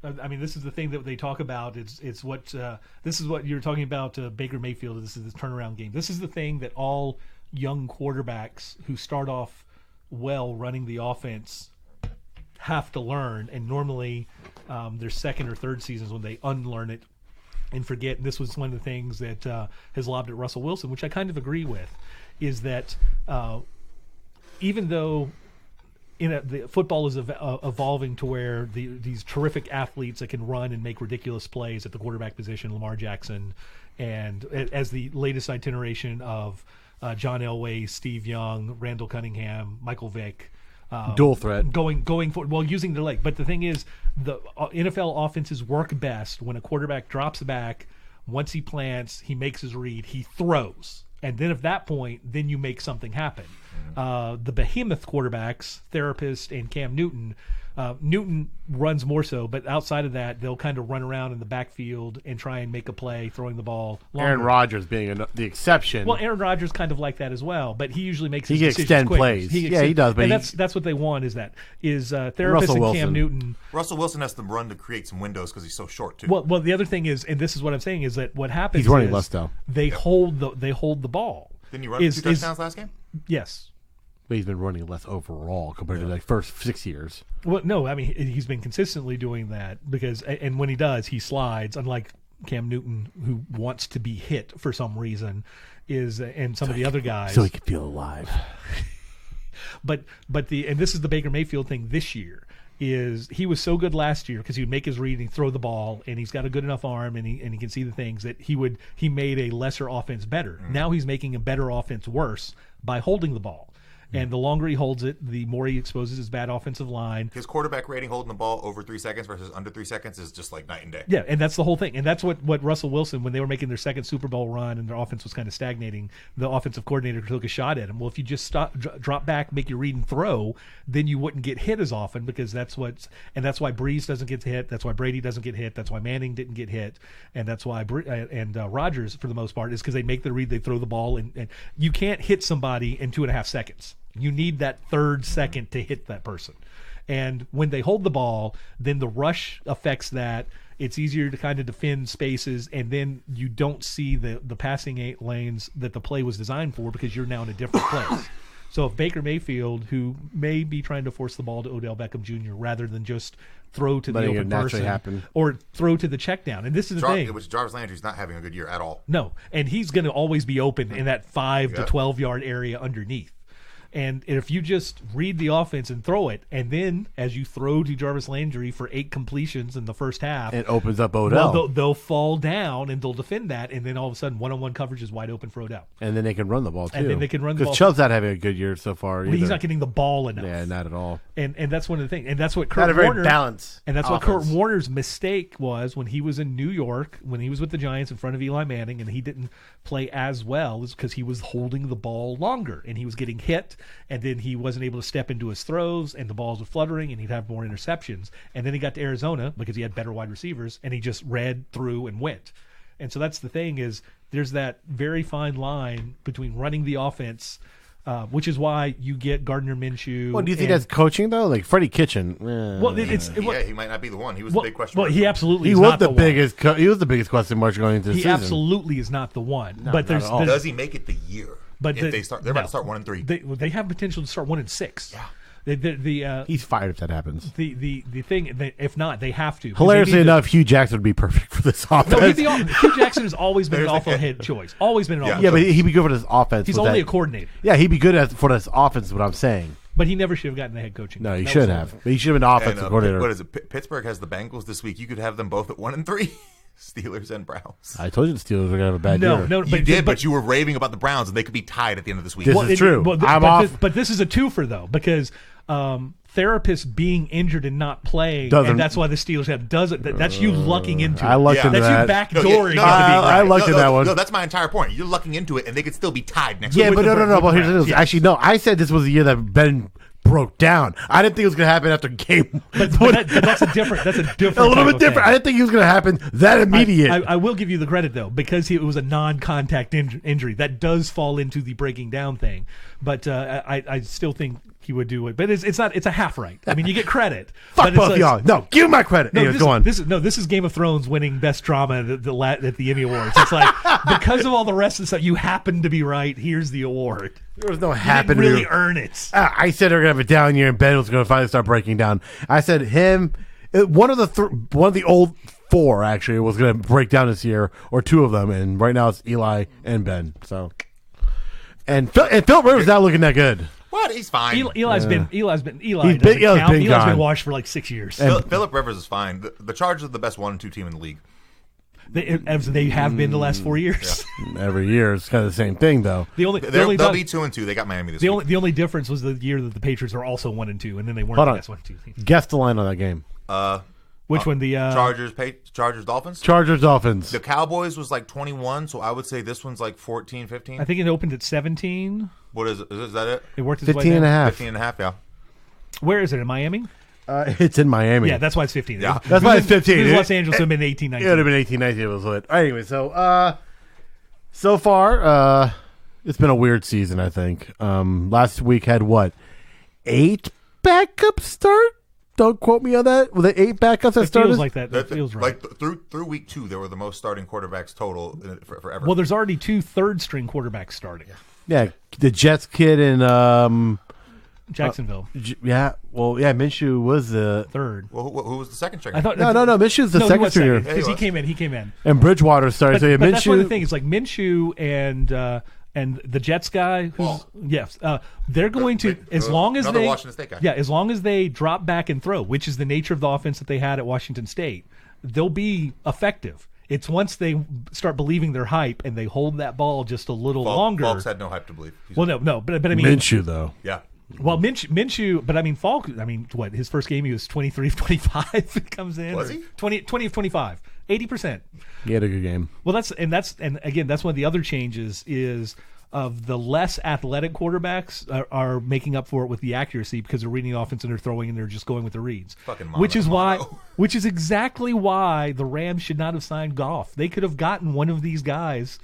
I mean, this is the thing that they talk about. It's what this is what you're talking about. Baker Mayfield. This is the turnaround game. This is the thing that all young quarterbacks who start off well running the offense have to learn. And normally, their second or third seasons when they unlearn it and forget. And this was one of the things that has lobbed at Russell Wilson, which I kind of agree with, is that even though the football is evolving to where these terrific athletes that can run and make ridiculous plays at the quarterback position, Lamar Jackson, and as the latest iteration of John Elway, Steve Young, Randall Cunningham, Michael Vick, dual threat going forward, well, using their leg. But the thing is, the NFL offenses work best when a quarterback drops back. Once he plants, he makes his read, he throws. And then at that point, then you make something happen. The behemoth quarterbacks, Therapist and Cam Newton, Newton runs more so, but outside of that, they'll kind of run around in the backfield and try and make a play, throwing the ball longer. Aaron Rodgers being the exception. Well, Aaron Rodgers kind of like that as well, but he usually makes he his can decisions extend quicker. plays. He does. But and that's what they want is Therapist and Cam Newton. Russell Wilson has to run to create some windows because he's so short too. Well, the other thing is, and this is what I'm saying, is that what happens he's running is less though. They hold the ball. Didn't he run 2 touchdowns last game? Yes. But he's been running less overall compared to like first 6 years. Well, no, I mean he's been consistently doing that because, and when he does, he slides. Unlike Cam Newton, who wants to be hit for some reason, and some of the other guys, so he could feel alive. but this is the Baker Mayfield thing this year. Is he was so good last year because he would make his read and he'd throw the ball, and he's got a good enough arm and he can see the things that he made a lesser offense better. Now he's making a better offense worse by holding the ball. And the longer he holds it, the more he exposes his bad offensive line. His quarterback rating holding the ball over 3 seconds versus under 3 seconds is just like night and day. Yeah, and that's the whole thing. And that's what Russell Wilson, when they were making their second Super Bowl run and their offense was kind of stagnating, the offensive coordinator took a shot at him. Well, if you just drop back, make your read and throw, then you wouldn't get hit as often because that's why Breeze doesn't get hit. That's why Brady doesn't get hit. That's why Manning didn't get hit. And that's why Rodgers, for the most part, is because they make the read, they throw the ball, and you can't hit somebody in 2.5 seconds. You need that third second to hit that person. And when they hold the ball, then the rush affects that. It's easier to kind of defend spaces, and then you don't see the passing lanes that the play was designed for because you're now in a different place. So if Baker Mayfield, who may be trying to force the ball to Odell Beckham Jr. rather than just throw to the open person or throw to the check down. And this is the thing. Which Jarvis Landry's not having a good year at all. No, and he's going to always be open in that 5 to 12-yard area underneath. And if you just read the offense and throw it, and then as you throw to Jarvis Landry for 8 completions in the first half, it opens up Odell. Well, they'll fall down and they'll defend that, and then all of a sudden one-on-one coverage is wide open for Odell. And then they can run the ball too. And then they can run the ball. Because Chubb's not having a good year so far. Well, he's not getting the ball enough. Yeah, not at all. And that's one of the things. And that's what Kurt not a very Warner balanced. And that's offense. what Kurt Warner's mistake was when he was in New York, when he was with the Giants in front of Eli Manning, and he didn't play as well, is because he was holding the ball longer and he was getting hit, and then he wasn't able to step into his throws, and the balls were fluttering, and he'd have more interceptions. And then he got to Arizona because he had better wide receivers, and he just read through and went. And so that's the thing, is there's that very fine line between running the offense, which is why you get Gardner Minshew. Well, do you think that's coaching though? Like Freddie Kitchen. Well, he might not be the one. He was the big question mark. Well, he absolutely he is was not the one. biggest. He was the biggest question mark going into the season. He absolutely is not the one. No, but there's does he make it the year? But if they're about to start 1-3. They have potential to start 1-6. Yeah. He's fired if that happens. The thing, if not, they have to. Hilariously enough, Hugh Jackson would be perfect for this offense. No, Hugh Jackson has always been an awful head choice. Always been an awful. Yeah, but he'd be good for this offense. He's only a coordinator. Yeah, he'd be good for this offense. Is what I'm saying. But he never should have gotten the head coaching. No, he should have. But he should have been an offensive coordinator. What is it? Pittsburgh has the Bengals this week. You could have them both at 1-3. Steelers and Browns. I told you the Steelers were going to have a bad year. No, but you were raving about the Browns, and they could be tied at the end of this week. This is true. I'm off. But this is a twofer, though, because Therapist being injured and not playing, and that's why the Steelers have that's you lucking into it. I lucked into that. That's you backdooring. I lucked in that one. No, that's my entire point. You're lucking into it, and they could still be tied next week. week. Yeah, but no. Well, here's the deal. Actually, no. I said this was the year that Ben broke down. I didn't think it was going to happen after game. But that's a different. That's a different. A little bit different. Thing. I didn't think it was going to happen that immediate. I will give you the credit though, because it was a non-contact injury. That does fall into the breaking down thing. But I still think he would do it. But it's not. It's a half right. I mean, you get credit. Fuck but both of y'all. No, give my credit. Anyways, go on. This is Game of Thrones winning best drama at the Emmy Awards. It's like because of all the rest of the stuff, you happen to be right. Here's the award. There was no You happen didn't to really earn it. I said they're gonna have a down year, and Ben was gonna finally start breaking down. I said him, one of the old four actually was gonna break down this year, or two of them, and right now it's Eli and Ben. So, and Phil Rivers not looking that good. What? He's fine. Eli's been washed for like 6 years. Philip Rivers is fine. The Chargers are the best 1 and 2 team in the league. They have been the last 4 years. Yeah. Every year it's kind of the same thing, though. They'll be 2 and 2. They got Miami this week. The only difference was the year that the Patriots were also 1 and 2, and then they weren't Hold the on. best 1 and 2 team. Guess the line on that game. Which one? The Chargers Dolphins. Chargers Dolphins. The Cowboys was like 21, so I would say this one's like 14, 15. I think it opened at 17. What is it? Is that it? It worked its 15 way and a down. half. 15 and a half, yeah. Where is it? In Miami? It's in Miami. Yeah, that's why it's 15. Yeah. That's why it's 15. If it was Los Angeles, it would have been 18, 19. It would have been 18, 19. It was lit. Anyway, so far, it's been a weird season, I think. Last week had what? 8 backups start? Don't quote me on that. Were there 8 backups that It started? feels like that. That feels right. Like through week 2, there were the most starting quarterbacks total forever. Well, there's already 2 third-string quarterbacks starting. Yeah, the Jets kid and Jacksonville. Minshew was the Third. Well, who was the second string? I thought no. Minshew's the he second was stringer, because he came in. and Bridgewater started. So But that's one of the Minshew. things. Like Minshew and the Jets guy, they're going to as long as another they Washington State guy. Yeah, as long as they drop back and throw, which is the nature of the offense that they had at Washington State, they'll be effective. It's once they start believing their hype and they hold that ball just a little longer. Falks had no hype to believe. But I mean Minshew though. Yeah. Well, Minshew, but I mean Falk. I mean, what his first game he was 23 of 25. It comes in. Was he 20 of 25, 80%. He had a good game. Well, that's again that's one of the other changes is of the less athletic quarterbacks are making up for it with the accuracy because they're reading the offense and they're throwing and they're just going with the reads. Which is exactly why the Rams should not have signed Goff. They could have gotten one of these guys,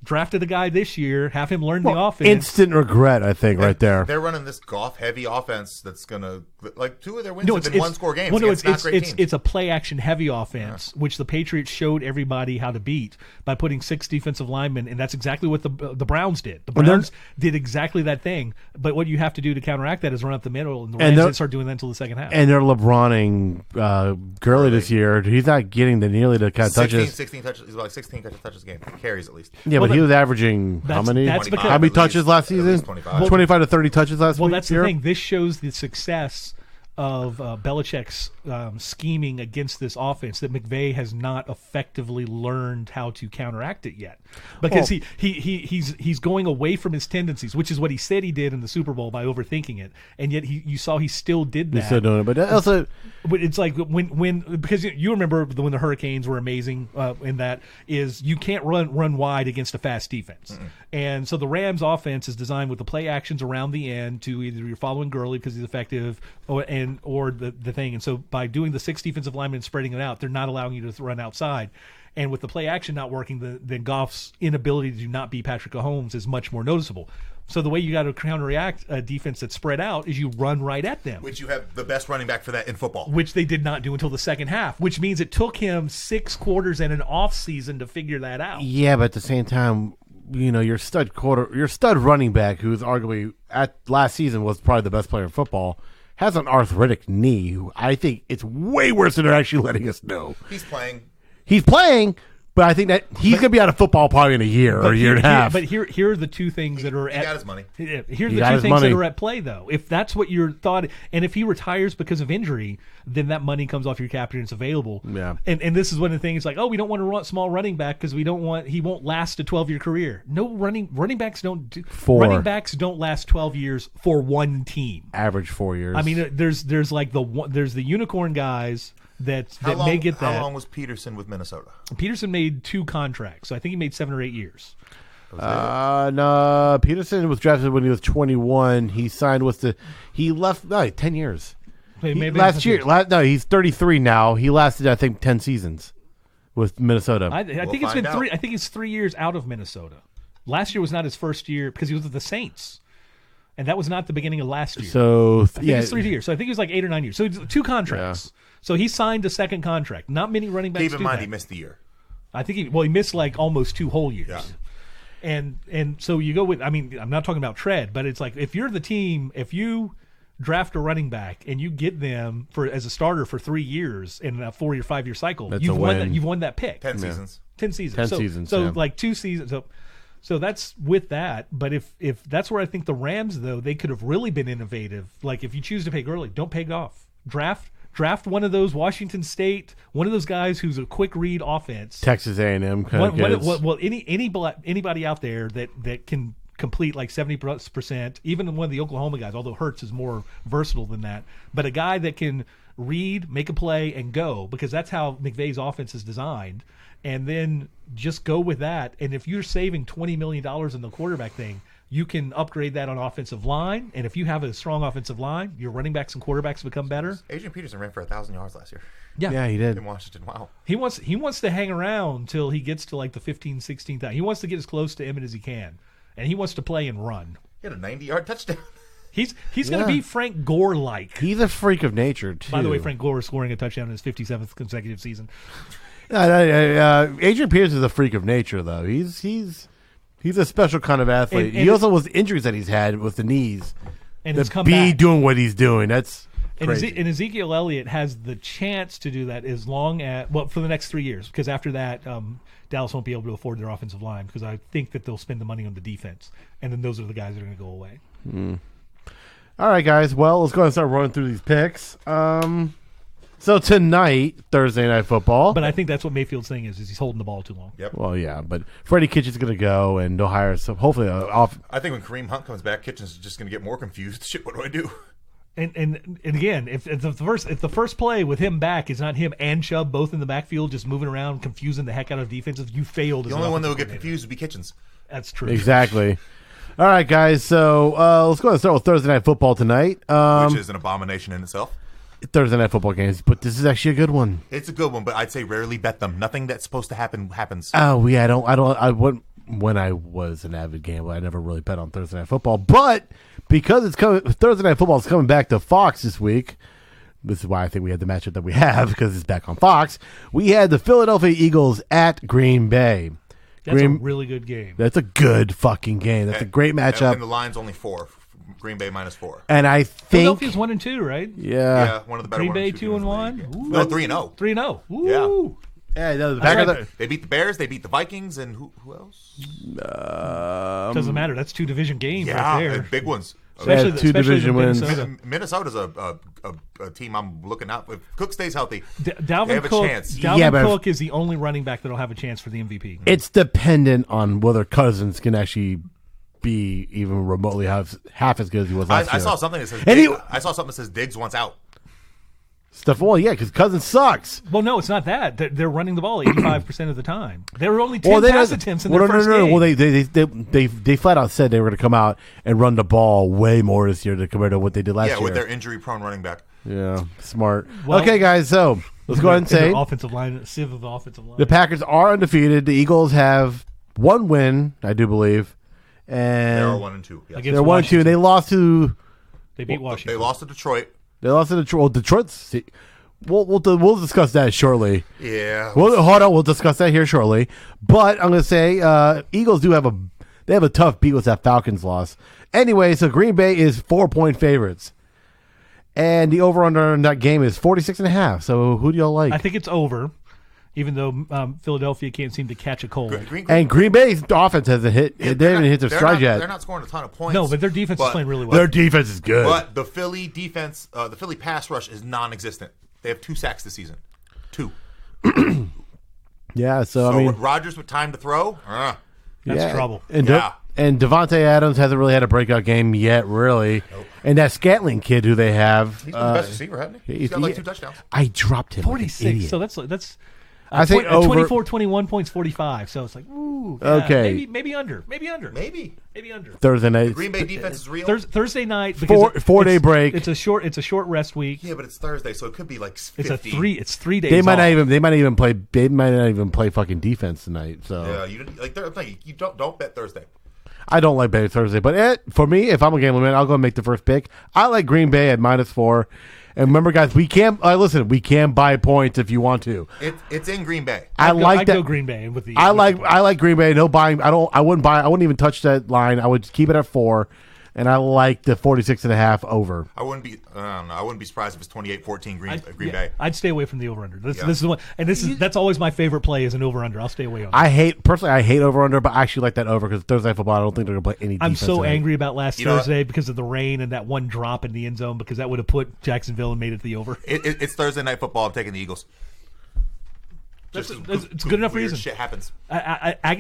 drafted a guy this year, have him learn the offense. Instant regret, I think, right there. They're running this Goff-heavy offense that's going to – like 2 of their wins have been one-score games. Well, no, it's not great teams. It's a play-action heavy offense, which the Patriots showed everybody how to beat by putting 6 defensive linemen, and that's exactly what the Browns did. The Browns did exactly that thing, but what you have to do to counteract that is run up the middle, and the Rams didn't start doing that until the second half. And they're LeBroning Gurley this year. He's not getting nearly the kind of touches. 16 touches. He's like 16 touches a game. Carries at least. Yeah, but he was averaging how many? How many touches last season? 25 to 30 touches last week. Well, that's the thing. This shows the success of Belichick's scheming against this offense that McVay has not effectively learned how to counteract it yet, because he's going away from his tendencies, which is what he said he did in the Super Bowl by overthinking it, and yet you saw he still did that. He's still doing it, but also, but it's like when because you remember when the Hurricanes were amazing in that is you can't run wide against a fast defense, and so the Rams offense is designed with the play actions around the end to either you're following Gurley because he's effective or the thing. And so by doing the 6 defensive linemen and spreading it out, they're not allowing you to run outside. And with the play action not working, then Goff's inability to not be Patrick Mahomes is much more noticeable. So the way you got to counteract a defense that's spread out is you run right at them. Which you have the best running back for that in football. Which they did not do until the second half, which means it took him 6 quarters and an off season to figure that out. Yeah, but at the same time, your stud running back, who's arguably at last season was probably the best player in football, has an arthritic knee. I think it's way worse than they're actually letting us know. He's playing, but I think that he's going to be out of football probably in a year or a year and a half. But here are the 2 things that are he got his money. Here's the 2 things that are at play, though. If that's what your thought, and if he retires because of injury, then that money comes off your cap and it's available. Yeah. And this is one of the things like, we don't want a small running back because he won't last a 12-year career. No running backs don't last 12 years for one team. Average 4 years. I mean, there's the unicorn guys that may get that. How long was Peterson with Minnesota? Peterson made 2 contracts, so I think he made 7 or 8 years. No, Peterson was drafted when he was 21. He signed he left 10 years. Last year, he's 33 now. He lasted, I think, 10 seasons with Minnesota. I think it's been 3. I think it's 3 years out of Minnesota. Last year was not his first year because he was with the Saints. And that was not the beginning of last year. So I think it's 3 years. So I think it was like 8 or 9 years. So it's 2 contracts. So he signed a second contract. Not many running backs Keep in do mind that. he missed the year. I think he missed like almost 2 whole years. Yeah. And so you go with, I mean, I'm not talking about tread, but it's like if you're the team, if you draft a running back and you get them as a starter for 3 years in a 4 or 5 year cycle, That's you've a won win. that. You've won that pick. 10 seasons. 10 seasons. 10 so, seasons, So yeah. like 2 seasons. So that's with that. But if that's where I think the Rams, though, they could have really been innovative. Like if you choose to pick early, don't pay off. Draft one of those Washington State, one of those guys who's a quick read offense. Texas A&M kind of kids. Well, anybody out there that can complete like 70%, even one of the Oklahoma guys, although Hurts is more versatile than that, but a guy that can read, make a play, and go, because that's how McVay's offense is designed, and then just go with that. And if you're saving $20 million in the quarterback thing, you can upgrade that on offensive line, and if you have a strong offensive line, your running backs and quarterbacks become better. Adrian Peterson ran for 1,000 yards last year Yeah, he did. in Washington. Wow. He wants to hang around till he gets to like the 15, 16,000. He wants to get as close to Emmett as he can, and he wants to play and run. He had a 90-yard touchdown. He's going to be Frank Gore-like. He's a freak of nature, too. By the way, Frank Gore is scoring a touchdown in his 57th consecutive season. Adrian Pierce is a freak of nature, though. He's a special kind of athlete. And he also was injuries that he's had with the knees. And To he's come be back. doing what he's doing, that's And, crazy. and Ezekiel Elliott has the chance to do that as long as, for the next 3 years, because after that, Dallas won't be able to afford their offensive line, because I think that they'll spend the money on the defense, and then those are the guys that are going to go away. All right, guys. Well, let's go ahead and start running through these picks. So tonight, Thursday Night Football. But I think that's what Mayfield's thing is he's holding the ball too long. Yep. Well, yeah, but Freddie Kitchen's going to go, and they'll hire some. Hopefully, off. I think when Kareem Hunt comes back, Kitchen's just going to get more confused. Shit, what do I do? And again, if the first play with him back is not him and Chubb both in the backfield just moving around, confusing the heck out of defenses, you failed. The only one that will get confused would be Kitchens. That's true. Exactly. All right, guys. So let's go ahead and start with Thursday Night Football tonight. Which is an abomination in itself. Thursday Night Football games, but this is actually a good one. It's a good one, but I'd say rarely bet them. Nothing that's supposed to happen happens. Oh yeah, I wouldn't. When I was an avid gambler, I never really bet on Thursday Night Football, but because it's coming, Thursday Night Football is coming back to Fox this week. This is why I think we had the matchup that we have, because it's back on Fox. We had the Philadelphia Eagles at Green Bay. That's a really good game. That's a good fucking game. That's a great matchup. And the line's only 4. Green Bay -4. And I think Philadelphia's 1-2, right? Yeah, one of the better Green ones. Bay 2-1. No, 3-0. 3-0. Yeah. Ooh. yeah, no, the That's Packers. right. They beat the Bears. They beat the Vikings, and who else? Doesn't matter. That's 2 division games Yeah, right there. big ones. They had 2 division wins. Minnesota. Minnesota's a team I'm looking out. If Cook stays healthy, they Dalvin have a Cook. chance. Dalvin Cook is the only running back that'll have a chance for the MVP. It's dependent on whether Cousins can actually be even remotely half as good as he was last year. I saw something that says I saw something that says Diggs wants out. Stuff. Well, yeah, because Cousins sucks. Well, no, it's not that. They're running the ball 85% of the time. There were only 10 pass attempts in their first game. Well, they flat out said they were going to come out and run the ball way more this year compared to what they did last year. Yeah, with their injury-prone running back. Yeah, smart. Well, okay, guys, so let's go ahead and say offensive line, sieve of the offensive line. the Packers are undefeated. The Eagles have 1 win, I do believe, and They're 1-2. Yes. Against they're 1-2. And they lost to They beat Washington. They lost to Detroit. They lost to Detroit. Well, Detroit's. We'll discuss that shortly. Yeah. Well, hold on. We'll discuss that here shortly. But I'm going to say Eagles do have a tough beat with that Falcons loss. Anyway, so Green Bay is 4-point favorites, and the over/under in that game is 46.5. So who do y'all like? I think it's over, even though Philadelphia can't seem to catch a cold. And Green Bay's offense hasn't hit. They haven't hit their stride yet. They're not scoring a ton of points. No, but their defense is playing really well. Their defense is good. But the Philly defense, the Philly pass rush is non-existent. They have 2 sacks this season. 2. Yeah, so I So mean, Rodgers with time to throw. That's trouble. And Yeah. and Devontae Adams hasn't really had a breakout game yet, really. Nope. And that Scantling kid who they have, He's been the best receiver, hasn't he? He's got like 2 touchdowns. I dropped him. 46. Like an idiot. So that's I think over 24, 21 points, 45. So it's like, ooh. Yeah, Okay. Maybe under. Maybe under. Maybe. Maybe under. Thursday night. The Green Bay defense is real. Thursday night. Because Four-day break. It's a short rest week. Yeah, but it's Thursday, so it could be like 50. It's 3 days. They might off. not even play. They might not even play fucking defense tonight. So Yeah, you don't bet Thursday. I don't like betting Thursday, but for me, if I'm a gambling man, I'll go and make the first pick. I like Green Bay at -4. And remember, guys, we can we can buy points if you want to. It's in Green Bay. I'd go Green Bay with the. I like Green Bay. No buying. I wouldn't even touch that line. I would keep it at 4. And I like the 46.5 over. I wouldn't be surprised if it's 28-14 Green Bay. I'd stay away from the over under. This is one, and that's always my favorite play is an over under. I'll stay away on. I hate over under, but I actually like that over because Thursday football. I don't think they're going to play any. I'm defense so tonight. angry about last Thursday because of the rain and that one drop in the end zone because that would have put Jacksonville and made it to the over. It's Thursday night football. I'm taking the Eagles. It's a good enough reason. Shit happens.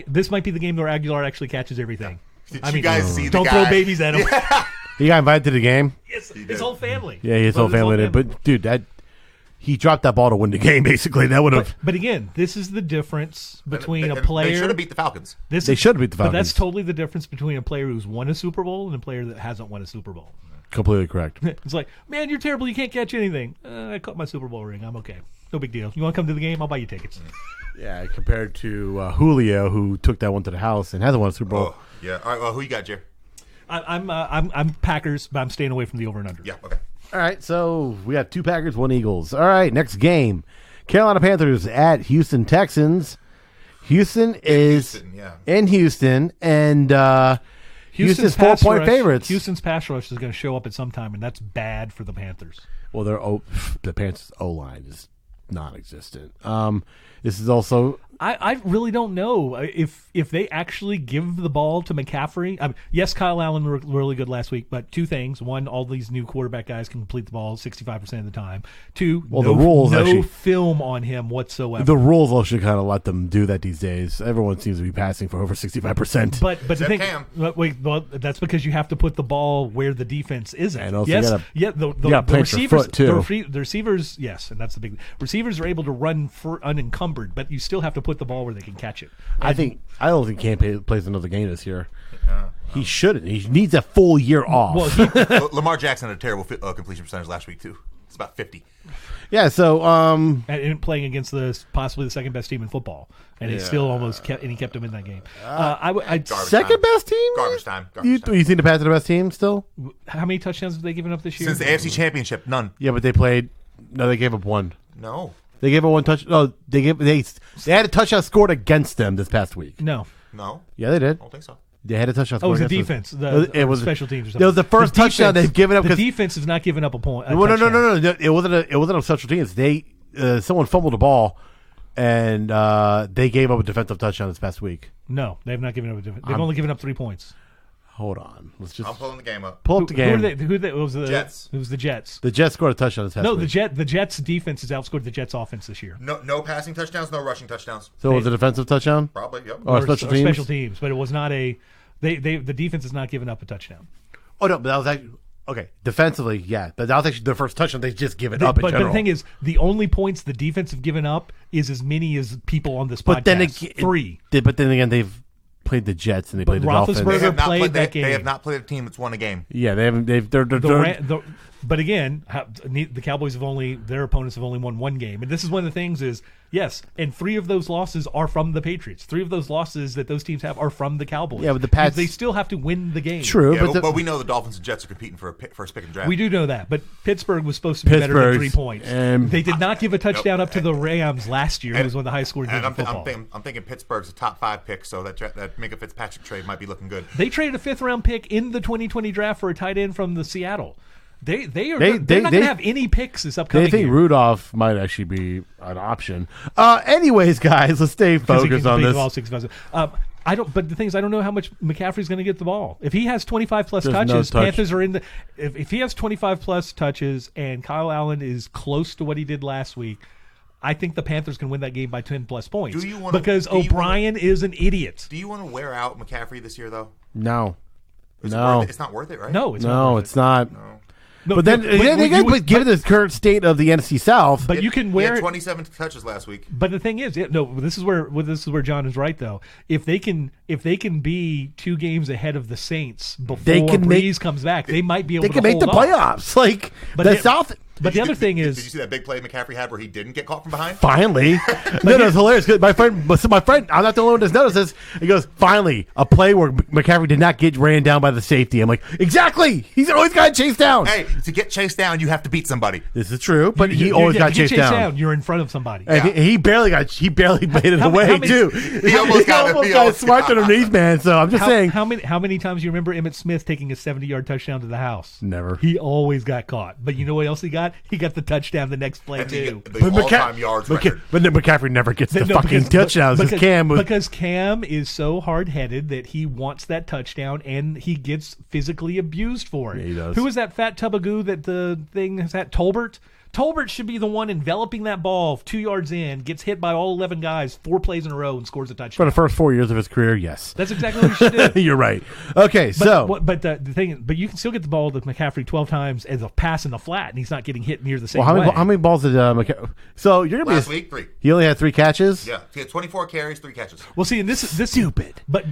This might be the game where Aguilar actually catches everything. Did you guys see the don't guy? throw babies at him. He got invited to the game. Yes, his whole family. Yeah, his whole family did. But dude, he dropped that ball to win the game. Basically, that would have. But again, this is the difference between a player. They should have beat the Falcons. They should have beat the Falcons. But that's totally the difference between a player who's won a Super Bowl and a player that hasn't won a Super Bowl. Completely correct. It's like, man, you're terrible. You can't catch anything. I caught my Super Bowl ring. I'm okay. No big deal. You want to come to the game? I'll buy you tickets. Yeah, compared to Julio, who took that one to the house and hasn't won a Super Bowl. Oh, yeah. All right. Well, who you got, Jere? I'm Packers, but I'm staying away from the over and under. Yeah. Okay. All right, so we got 2 Packers, 1 Eagles. All right, next game. Carolina Panthers at Houston Texans. Houston is in Houston, and Houston's 4-point favorites. Houston's pass rush is going to show up at some time, and that's bad for the Panthers. Well, the Panthers' O-line is non-existent. This is also... I really don't know if they actually give the ball to McCaffrey. Yes, Kyle Allen were really good last week, but 2 things. 1, all these new quarterback guys can complete the ball 65% of the time. 2, the rules no film on him whatsoever. The rules all should kind of let them do that these days. Everyone seems to be passing for over 65%. But the thing, that's because you have to put the ball where the defense isn't. And also the receivers, too. The receivers, yes, and that's the big. Receivers are able to run unencumbered, but you still have to put the ball where they can catch it. I don't think Cam plays another game this year. He shouldn't. He needs a full year off. Well, Lamar Jackson had a terrible completion percentage last week too. It's about 50. Yeah. So and playing against possibly the second best team in football, and he still almost kept him in that game. Second best team. Garbage time. You think the Pats are the best team still? How many touchdowns have they given up this year? Since the AFC Championship, none. Yeah, but they played. No, they gave up 1. No. They gave up 1 touch. No, they had a touchdown scored against them this past week. No. Yeah, they did. I don't think so. They had a touchdown. Oh, it was the defense. It was special teams. Or something. It was the first touchdown they've given up. The defense has not given up a point. No. It wasn't a special teams. Someone fumbled the ball, and they gave up a defensive touchdown this past week. No, they have not given up. They've only given up 3 points. Hold on. I'm pulling the game up. Pull up the game. It was the Jets. It was the Jets. The Jets scored a touchdown this past week. The Jets defense has outscored the Jets offense this year. No passing touchdowns, no rushing touchdowns. So it was a defensive touchdown? Probably, yep. Or special teams, but it was not a. The defense has not given up a touchdown. Oh no, but that was actually okay. Defensively, yeah, but that was actually their first touchdown they've just given up. But the thing is, the only points the defense have given up is as many as people on this podcast. But then 3. But then again, they've played the Jets and they played the Dolphins. They have not played a team that's won a game. Yeah, they haven't. But again, the Cowboys their opponents have only won 1 game, and this is one of the things is yes, and 3 of those losses are from the Patriots. 3 of those losses that those teams have are from the Cowboys. Yeah, but the Pats they still have to win the game. True, yeah, but we know the Dolphins and Jets are competing for a first pick and draft. We do know that, but Pittsburgh was supposed to be better than 3 points. They did not give a touchdown up to the Rams last year. It was one of the highest scoring games in football. I'm thinking Pittsburgh's a top 5 pick, so that Minka Fitzpatrick trade might be looking good. They traded a 5th round pick in the 2020 draft for a tight end from the Seattle. They're not going to have any picks this upcoming year. They think Rudolph might actually be an option. Anyways, guys, let's stay focused on this. But the thing is, I don't know how much McCaffrey's going to get the ball. If he has 25 plus touches, Panthers are in the. If he has 25 plus touches and Kyle Allen is close to what he did last week, I think the Panthers can win that game by 10 plus points. Because O'Brien is an idiot. Do you want to wear out McCaffrey this year, though? No. It's not worth it, right? No, it's not. No. But given the current state of the NFC South, but you can wear 27 touches last week. But the thing is, this is where John is right though. If they can be 2 games ahead of the Saints before Breeze comes back, they might be able to hold make the playoffs. But the other thing did is, you see that big play McCaffrey had where he didn't get caught from behind? Finally. No, it's hilarious. 'Cause my friend, I'm not the only one that's noticed this. He goes, finally, a play where McCaffrey did not get ran down by the safety. I'm like, exactly. He's always got chased down. Hey, to get chased down, you have to beat somebody. This is true, but he always got chased down. You're in front of somebody. And he barely made it away, too. He almost got swiped underneath, man. So I'm just saying. How many times do you remember Emmitt Smith taking a 70-yard touchdown to the house? Never. He always got caught. But you know what else he got? He got the touchdown the next play, too. The all-time yards record. But McCaffrey never gets the fucking touchdowns. Because Cam is so hard-headed that he wants that touchdown, and he gets physically abused for it. Yeah, he does. Who was that fat tub of goo that the thing is that? Tolbert? Tolbert should be the one enveloping that ball 2 yards in, gets hit by all 11 guys 4 plays in a row, and scores a touchdown. For the first 4 years of his career, yes. That's exactly what he should do. You're right. Okay, but the thing, but you can still get the ball to McCaffrey 12 times as a pass in the flat, and he's not getting hit near the same way. How many balls did McCaffrey? So you're gonna last week 3. He only had 3 catches. Yeah, he had 24 carries, 3 catches. Well, see, and this stupid. But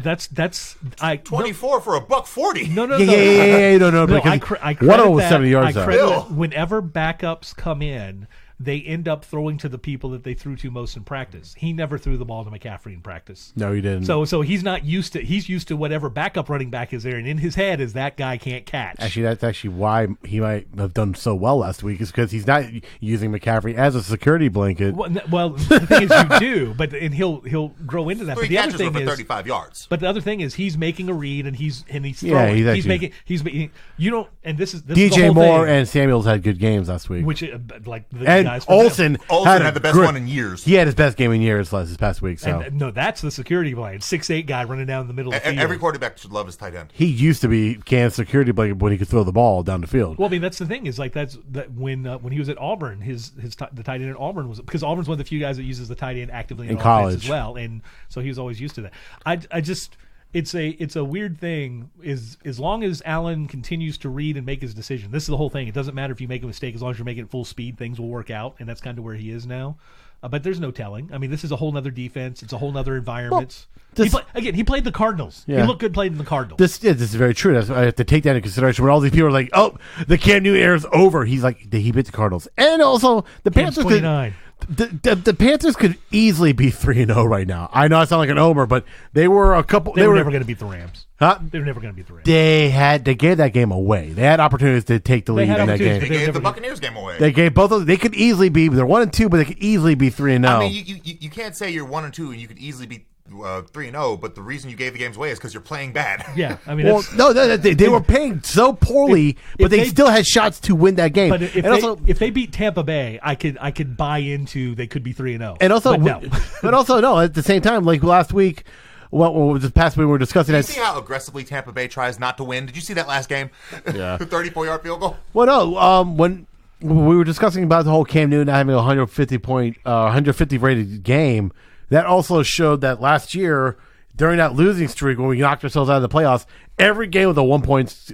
that's 24 for $140. No. Yeah. No. I credit one of them was that. 70 yards. I credit that whenever backups come in, they end up throwing to the people that they threw to most in practice. He never threw the ball to McCaffrey in practice. No, he didn't. So he's not used to. He's used to whatever backup running back is there, and in his head is that guy can't catch. Actually, that's actually why he might have done so well last week, is because he's not using McCaffrey as a security blanket. Well, the thing is, you do, and he'll grow into that. 3 but the catches other thing over is 35 yards. But the other thing is, he's making a read, and he's throwing. Yeah, he's making. You don't. And this is DJ is the whole Moore thing, and Samuels had good games last week. which like the and guys. Olsen had the best one in years. He had his best game in years this past week. So no, that's the security blanket. 6'8" guy running down the middle of the field. Every quarterback should love his tight end. He used to be Cam's security blanket when he could throw the ball down the field. Well, I mean, that's the thing is like that when he was at Auburn, the tight end at Auburn was because Auburn's one of the few guys that uses the tight end actively in college as well, and so he was always used to that. I just. It's a weird thing. Is as long as Allen continues to read and make his decision. This is the whole thing. It doesn't matter if you make a mistake as long as you're making it full speed. Things will work out, and that's kind of where he is now. But there's no telling. I mean, this is a whole other defense. It's a whole other environment. Well, he played the Cardinals. Yeah. He looked good playing the Cardinals. This is very true. That's, I have to take that into consideration. When all these people are like, "Oh, the Cam Newton era is over," he's like, he beat the Cardinals, and also the Panthers. 29. The Panthers could easily be 3-0 right now. I know I sound like an homer, but they were a couple. They were never going to beat the Rams. Huh? They were never going to beat the Rams. They gave that game away. They had opportunities to take the lead in that game. They gave the Buccaneers game away. They gave both of them. They could easily be. They're 1-2, but they could easily be 3-0. I mean, you can't say you're 1-2 and you could easily be 3-0, but the reason you gave the games away is because you're playing bad. Yeah, I mean, they were playing so poorly, but they still had shots to win that game. But if they beat Tampa Bay, I could buy into they could be 3-0. And also, but no. At the same time, like last week. Well, this past week we were discussing that. Did you see how aggressively Tampa Bay tries not to win? Did you see that last game? Yeah. The 34-yard field goal? Well, no. When we were discussing about the whole Cam Newton having a 150 rated game, that also showed that last year during that losing streak when we knocked ourselves out of the playoffs, every game was a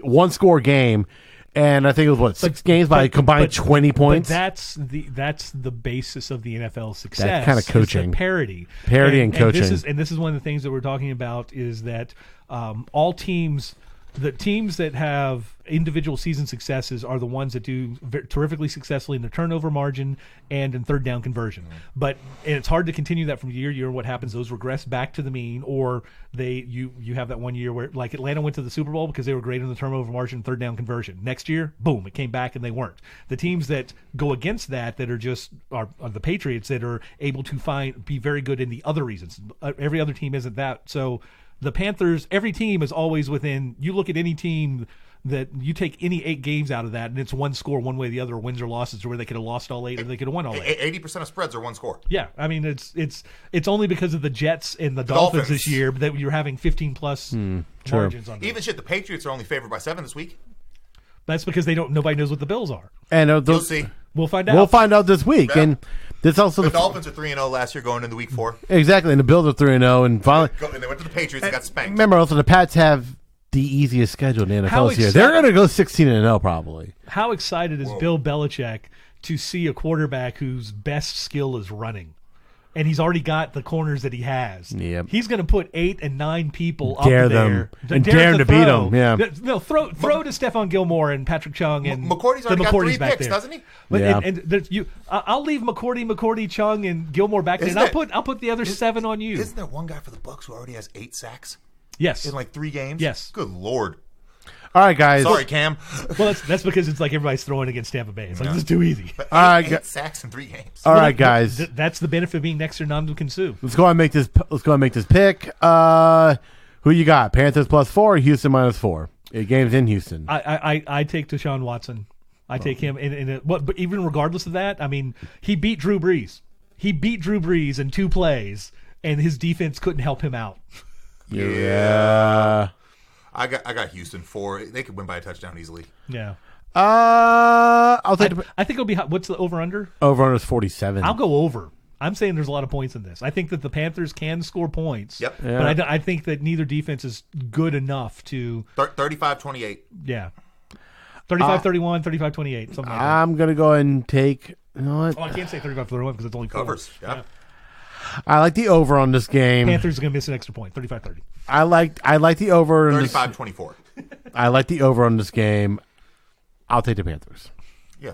one score game. And I think it was 6 games by combined 20 points. But that's the basis of the NFL success. That kind of coaching, parity and coaching. And this is one of the things that we're talking about is that all teams. The teams that have individual season successes are the ones that do terrifically successfully in the turnover margin and in third down conversion. And it's hard to continue that from year to year. What happens? Those regress back to the mean, or you have that one year where like Atlanta went to the Super Bowl because they were great in the turnover margin and third down conversion. Next year, boom, it came back and they weren't. The teams that go against that are the Patriots that are able to be very good in the other reasons. Every other team isn't that. So. The Panthers, every team is always within. You look at any team that you take any 8 games out of that, and it's one score one way or the other, wins or losses, or where they could have lost all 8 or they could have won all 8. 80% of spreads are one score. Yeah, I mean it's only because of the Jets and the Dolphins this year that you're having 15 plus margins on them. Even the Patriots are only favored by 7 this week. That's because nobody knows what the Bills are. And you'll see. We'll find out. We'll find out this week. Yeah. And this also the Dolphins are 3-0 last year going into week 4. Exactly, and the Bills are 3-0, and finally, and they went to the Patriots and got spanked. Remember, also the Pats have the easiest schedule in the NFL this year. They're going to go 16-0 probably. How excited is Bill Belichick to see a quarterback whose best skill is running? and he's already got the corners that he has. Yep. He's going to put 8 and 9 people Dare up them. there. And dare them to beat throw. them. Yeah. No, throw to Stephon Gilmore and Patrick Chung and McCourty's already got 3 back picks, there. doesn't he? But Yeah. and there's I'll leave McCourty, Chung, and Gilmore back there. And I'll put the other 7 on you. Isn't there one guy for the Bucks who already has 8 sacks Yes. in like 3 games? Yes. Good Lord. All right, guys. Sorry, Cam. Well, that's because it's like everybody's throwing against Tampa Bay. It's like this is too easy. But All right, 8 sacks in 3 games. All right, guys. That's the benefit of being next to Nnamdi Suh. Let's go ahead and make this. Let's go ahead and make this pick. Who you got? Panthers +4, Houston -4. Game's in Houston. I take Deshaun Watson. I take him but even regardless of that, I mean, he beat Drew Brees. He beat Drew Brees in 2 plays, and his defense couldn't help him out. Yeah. I got Houston 4. They could win by a touchdown easily. Yeah. I'll take the I think it'll be what's the over under? over under 47. I'll go over. I'm saying there's a lot of points in this. I think that the Panthers can score points. Yep. But I think that neither defense is good enough to 35-28. yeah. 35-31, 35-28, something like that. I'm gonna go ahead and take. You know what? Oh, I can't say 35-31 because it's only 4. Covers. Yeah. I like the over on this game. Panthers are going to miss an extra point, 35-30. I like the over. On this, 35-24. I like the over on this game. I'll take the Panthers. Yeah.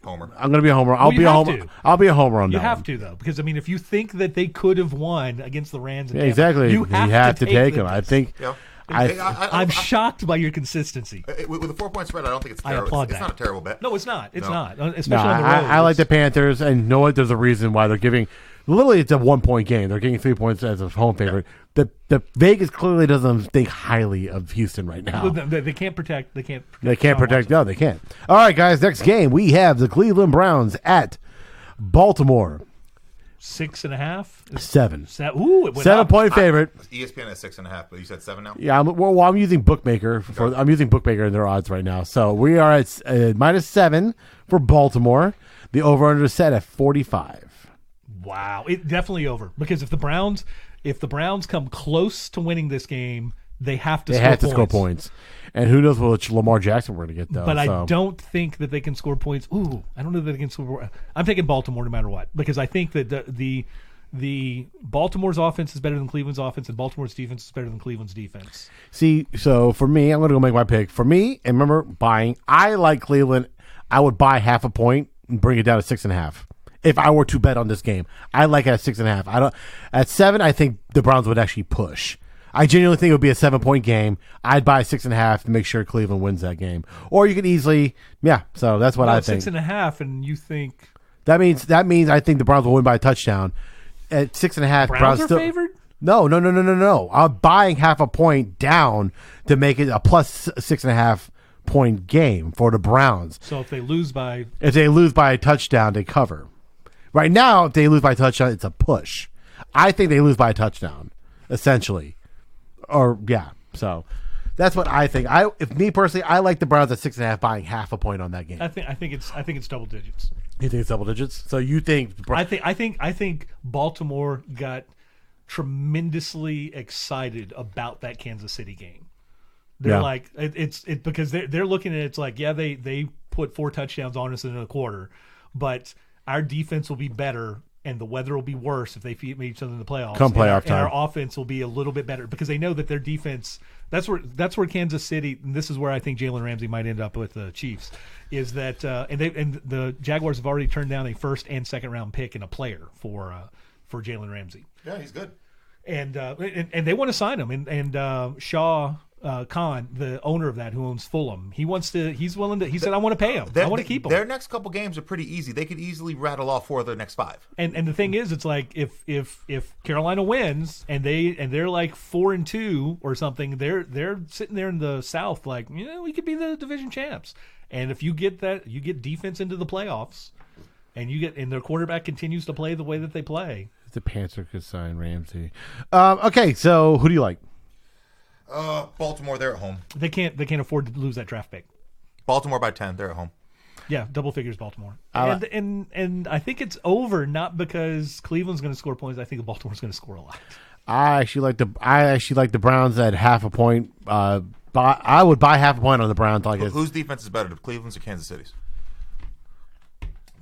Homer. I'm gonna be a homer. I'll you be a have homer. to. I'll be a homer on You that. have one. to, though, because, I mean, if you think that they could have won against the Rams and Yeah, Tampa, exactly. you have to take them. I think. Yeah. I'm shocked by your consistency. With a 4-point spread, I don't think it's I terrible. applaud It's that. not a terrible bet. No, it's not. It's No. not. Especially No, on the road. I like the Panthers, and you know what? There's a reason why they're giving. Literally, it's a 1-point game. They're getting 3 points as a home favorite. The Vegas clearly doesn't think highly of Houston right now. They can't protect. They can't protect. They can't Deshaun protect. Watson. No, they can't. All right, guys. Next game we have the Cleveland Browns at Baltimore. 6.5. 7. Ooh, it went 7-point favorite. ESPN has 6.5, but you said 7 now? Yeah, I'm using Bookmaker I'm using Bookmaker in their odds right now. So we are at -7 for Baltimore. The over/under is set at 45. Wow, it definitely over because if the Browns come close to winning this game, they have to. They have to score points, and who knows what Lamar Jackson we're going to get though. But I don't think that they can score points. Ooh, I don't know that they can score. I'm taking Baltimore no matter what because I think that the Baltimore's offense is better than Cleveland's offense, and Baltimore's defense is better than Cleveland's defense. See, so for me, I'm going to go make my pick. For me, and remember buying, I like Cleveland. I would buy 0.5 point and bring it down to 6.5. If I were to bet on this game, I like it at 6.5. I don't at 7. I think the Browns would actually push. I genuinely think it would be a 7-point game. I'd buy 6.5 to make sure Cleveland wins that game. Or you could easily, yeah. So that's what I think. 6.5, and you think that means I think the Browns will win by a touchdown. At 6.5, Browns are still favored? No. I'm buying 0.5 point down to make it a plus 6.5 point game for the Browns. So if they lose by a touchdown, they cover. Right now, if they lose by a touchdown, it's a push. I think they lose by a touchdown, essentially. Or yeah, so that's what I think. If me personally, I like the Browns at 6.5, buying 0.5 point on that game. I think it's double digits. You think it's double digits? So you think? I think Baltimore got tremendously excited about that Kansas City game. They're like it's because they're looking at it, it's like they put 4 touchdowns on us in a quarter, but our defense will be better and the weather will be worse if they meet each other in the playoffs. Come playoff time, and our offense will be a little bit better because they know that their defense. That's where Kansas City. And this is where I think Jalen Ramsey might end up with the Chiefs. Is that and the Jaguars have already turned down a 1st and 2nd round pick and a player for Jalen Ramsey. Yeah, he's good. And they want to sign him. And Shaw Khan, the owner of that, who owns Fulham, he said, I want to pay him. I want to keep him. Their next couple games are pretty easy. They could easily rattle off 4 of their next 5. And the thing is, it's like if Carolina wins and they're like 4-2 or something, they're sitting there in the South like, we could be the division champs. And if you get that, you get defense into the playoffs, and their quarterback continues to play the way that they play. The Panthers could sign Ramsey. Okay, so who do you like? Baltimore, they're at home. They can't afford to lose that draft pick. Baltimore by 10, they're at home. Yeah, double figures Baltimore. And I think it's over not because Cleveland's going to score points. I think Baltimore's going to score a lot. I actually like the Browns at 0.5 point. I would buy 0.5 point on the Browns. Whose defense is better, Cleveland's or Kansas City's?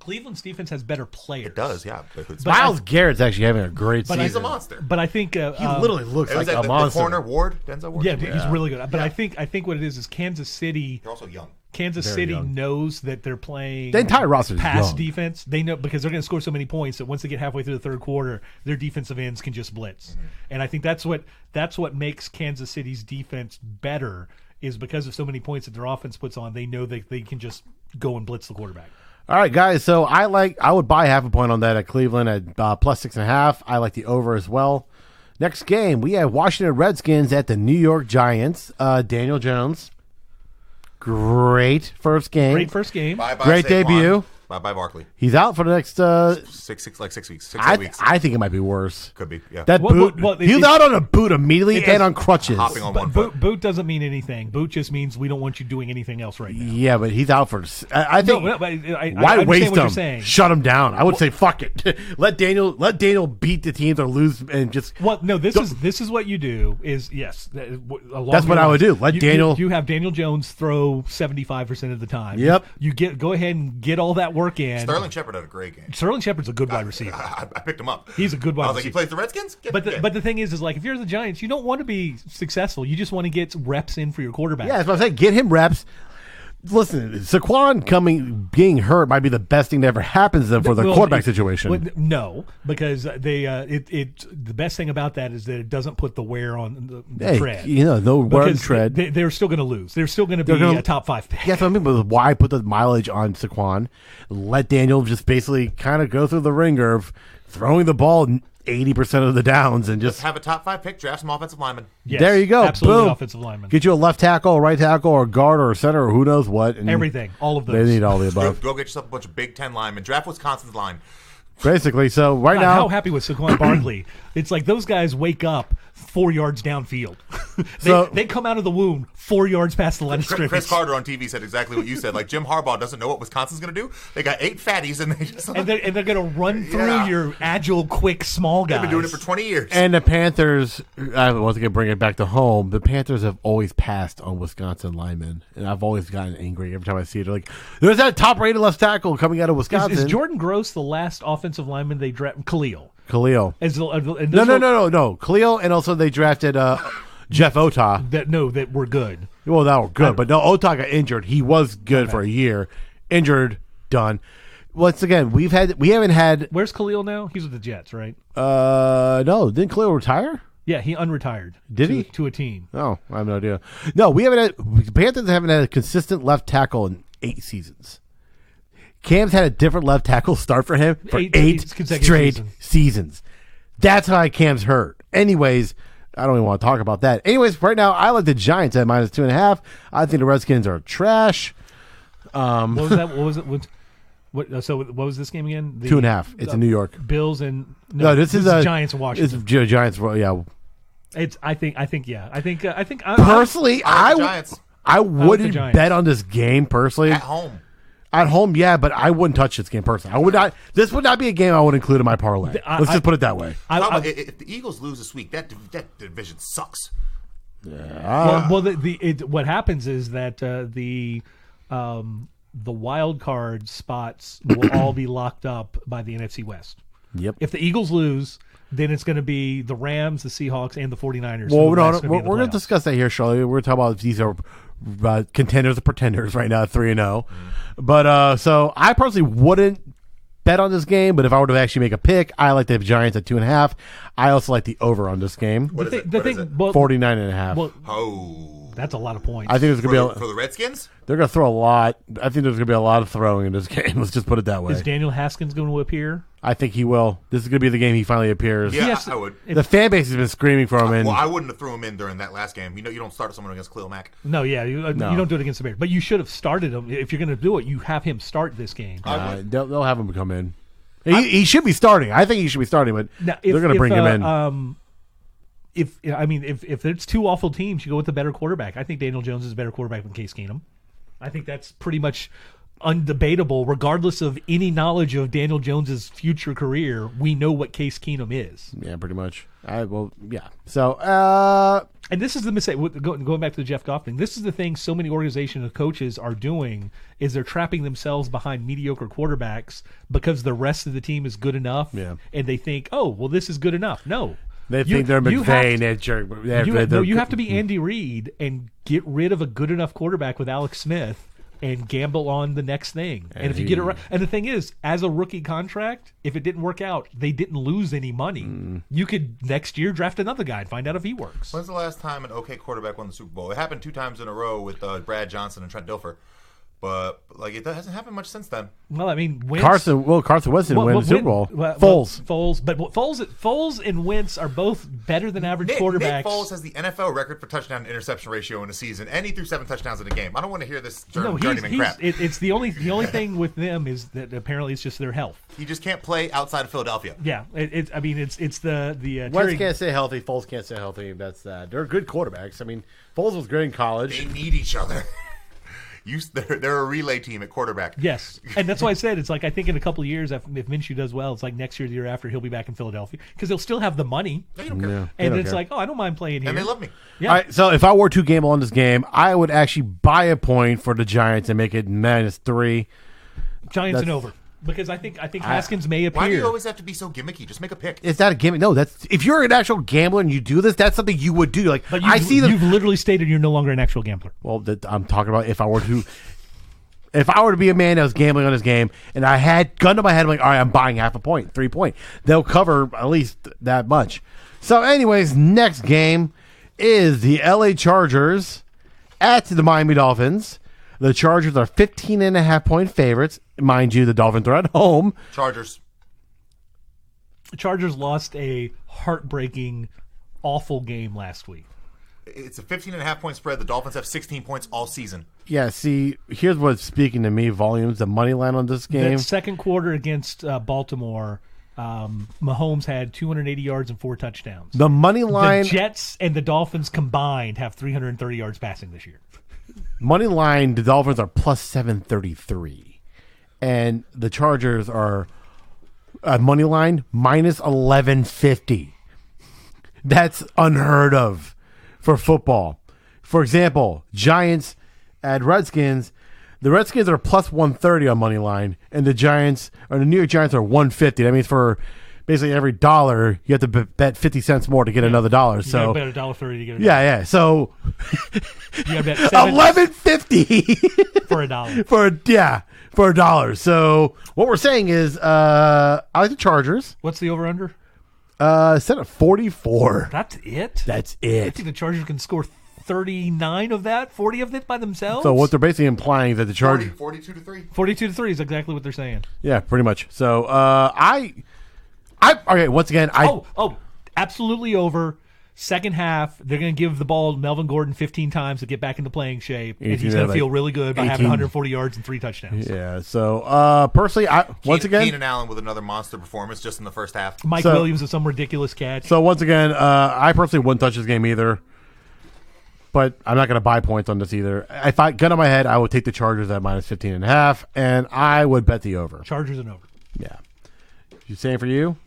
Cleveland's defense has better players. It does, yeah. Miles Garrett's actually having a great season. He's a monster. But I think He literally looks like a the monster. corner, Ward, Denzel Ward. yeah, he's really good. But I think what it is Kansas City. They're also young. Kansas Very City young. knows that they're playing The entire roster is pass young. defense. They know because they're going to score so many points that once they get halfway through the third quarter, their defensive ends can just blitz. And I think that's what makes Kansas City's defense better is because of so many points that their offense puts on. They know that they can just go and blitz the quarterback. All right, guys. So I would buy half a point on that at Cleveland at plus 6.5. I like the over as well. Next game, we have Washington Redskins at the New York Giants. Daniel Jones. Great first game. Great first game. Bye-bye Great Saquon. debut. Bye-bye Barkley. He's out for the next 6 weeks. 8 weeks. I think it might be worse. Could be, yeah. That boot. He was out on a boot immediately and on crutches. Hopping on one But foot. boot doesn't mean anything. Boot just means we don't want you doing anything else right now. Yeah, but he's out for. I think. No, but I Why understand waste what you're him? saying. Shut him down. I would say fuck it. Let Daniel beat the teams or lose and just. Well, no, this is what you do. Is yes, along That's what your I would lines. do. Let Daniel- You have Daniel Jones throw 75% of the time. Yep. You go ahead and get all that work in. Sterling Shepard had a great game. Sterling Shepard's a good wide receiver. I picked him up. He's a good wide I was like, he receiver. plays the Redskins? But the thing is like if you're the Giants, you don't want to be successful. You just want to get reps in for your quarterback. Yeah, that's what I'm saying. Get him reps. Listen, Saquon being hurt might be the best thing that ever happens to them for the Well, quarterback situation. No, because the best thing about that is that it doesn't put the wear on the Hey, tread. no wear on Because tread. They're still going to lose. They're still going to be a top 5 pick. Yeah, that's what I mean. But why put the mileage on Saquon? Let Daniel just basically kind of go through the ringer of throwing the ball 80% of the downs and just have a top 5 pick, draft some offensive linemen. Yes, there you go. absolutely Boom. offensive lineman. Get you a left tackle, a right tackle, or a guard, or a center, or who knows what. And Everything, all of those. They need all the above. Go get yourself a bunch of Big Ten linemen. Draft Wisconsin's line. Basically, so right God, now, how happy with Saquon Barkley? It's like those guys wake up 4 yards downfield. they come out of the womb 4 yards past the line of scrimmage. Chris Carter on TV said exactly what you said. Like Jim Harbaugh doesn't know what Wisconsin's going to do. They got 8 fatties and they just and they're going to run through your agile, quick, small guys. They've been doing it for 20 years. and the Panthers, I was going to bring it back to home. The Panthers have always passed on Wisconsin linemen, and I've always gotten angry every time I see it. Like, there's that top-rated left tackle coming out of Wisconsin. Is Jordan Gross the last offensive lineman they drafted? Khalil. Khalil. No. Khalil, and also they drafted Jeff Ota. That were good. Well, that were good, but no, Ota got injured. He was good for a year. Injured, done. Once again, we haven't had. Where's Khalil now? He's with the Jets, right? No, didn't Khalil retire? Yeah, he unretired. Did he? To a team. Oh, I have no idea. No, we haven't had. Panthers haven't had a consistent left tackle in 8 seasons. Cam's had a different left tackle start for him for 8 consecutive straight seasons. That's how Cam's hurt. Anyways, I don't even want to talk about that. Anyways, right now, I like the Giants at minus 2.5. I think the Redskins are trash. What was that? What was it? So what was this game again? 2.5. It's in New York. Bills and No, this is Giants and Washington. It's Giants. Yeah. I think yeah. I think Personally, I like the Giants. I wouldn't Giants. bet on this game personally. At home. At home, yeah, but I wouldn't touch this game personally. I would not. This would not be a game I would include in my parlay. Let's just put it that way. If the Eagles lose this week, that division sucks. What happens is that the wild card spots will all be locked up by the NFC West. Yep. If the Eagles lose, then it's going to be the Rams, the Seahawks, and the 49ers. Well, we're going to discuss that here shortly. We're going to talk about these are contenders or pretenders right now at 3-0. But so I personally wouldn't bet on this game, but if I were to actually make a pick, I like the Giants at 2.5. I also like the over on this game. What is it? 49.5. Well, that's a lot of points. I think there's going to be for the Redskins. They're going to throw a lot. I think there's going to be a lot of throwing in this game. Let's just put it that way. Is Daniel Haskins going to appear? I think he will. This is going to be the game he finally appears. Yeah, Yes, I would. The fan base has been screaming for him. And Well, I wouldn't have threw him in during that last game. You know, you don't start someone against Khalil Mack. No, yeah, you don't do it against the Bears. But you should have started him. If you're going to do it, you have him start this game. they'll have him come in. He should be starting. I think he should be starting, but Now, they're going to bring him in. If it's two awful teams, you go with the better quarterback. I think Daniel Jones is a better quarterback than Case Keenum. I think that's pretty much undebatable, regardless of any knowledge of Daniel Jones's future career. We know what Case Keenum is. Yeah, pretty much. Yeah. So, and this is the mistake. Going back to the Jeff Goff thing, this is the thing so many organizations and coaches are doing is they're trapping themselves behind mediocre quarterbacks because the rest of the team is good enough. Yeah. And they think, oh, well, this is good enough. No. they think they're McVay. You have to be Andy Reid and get rid of a good enough quarterback with Alex Smith and gamble on the next thing. And if you get it right, and the thing is, as a rookie contract, if it didn't work out, they didn't lose any money. You could next year draft another guy and find out if he works. When's the last time an okay quarterback won the Super Bowl? It happened 2 times in a row with Brad Johnson and Trent Dilfer. But it hasn't happened much since then. Well, I mean, Wentz, Carson Wentz didn't win the Super Bowl. Foles, but Foles and Wentz are both better than average quarterbacks. Nick Foles has the NFL record for touchdown to interception ratio in a season, and he threw 7 touchdowns in a game. I don't want to hear this journeyman crap. It's the only thing with them is that apparently it's just their health. He just can't play outside of Philadelphia. Yeah, it's the Wentz can't stay healthy. Foles can't stay healthy. That's they're good quarterbacks. I mean, Foles was great in college. They need each other. They're a relay team at quarterback. Yes, and that's why I said it's like I think in a couple of years, if Minshew does well, it's like next year, the year after, he'll be back in Philadelphia because they'll still have the money. They don't care. Yeah, and it's like, oh, I don't mind playing here. And they love me. Yeah. All right, so if I were to gamble on this game, I would actually buy a point for the Giants and make it -3. Giants and over because I think Haskins may appear. Why do you always have to be so gimmicky? Just make a pick. It's not a gimmick. No, that's if you're an actual gambler and you do this, that's something you would do. Like But I see you've literally stated you're no longer an actual gambler. Well, I'm talking about if I were to. If I were to be a man that was gambling on this game and I had gun to my head, I'm like, all right, I'm buying half a point, 3 point. They'll cover at least that much. So, anyways, next game is the LA Chargers at the Miami Dolphins. The Chargers are 15.5-point favorites. Mind you, the Dolphins are at home. Chargers lost a heartbreaking, awful game last week. It's a 15.5-point spread. The Dolphins have 16 points all season. Yeah, see, here's what's speaking to me volumes. The money line on this game. That second quarter against Baltimore, Mahomes had 280 yards and 4 touchdowns. The money line. The Jets and the Dolphins combined have 330 yards passing this year. Money line, the Dolphins are plus 733. And the Chargers are money line minus 1150. That's unheard of for football. For example, Giants at Redskins. The Redskins are plus 130 on money line, and the New York Giants are 150. That means for basically every dollar, you have to bet 50 cents more to get another dollar. So you bet $1.30 to get yeah. So you bet $11.50 for a dollar. For a dollar. So what we're saying is, I like the Chargers. What's the over under? Set at 44. That's it. I think the Chargers can score 39 of that, 40 of it by themselves. So what they're basically implying is that the Chargers 42-3. 42-3 is exactly what they're saying. Yeah, pretty much. So okay. Once again, absolutely over. Second half, they're going to give the ball to Melvin Gordon 15 times to get back into playing shape, and he's going to feel really good by having 140 yards and 3 touchdowns. Yeah. So personally, once again, Keenan Allen with another monster performance just in the first half. Mike Williams with some ridiculous catch. So once again, I personally wouldn't touch this game either. But I'm not going to buy points on this either. If I gun on my head, I would take the Chargers at minus 15.5, and I would bet the over. Chargers and over. Yeah. You saying for you?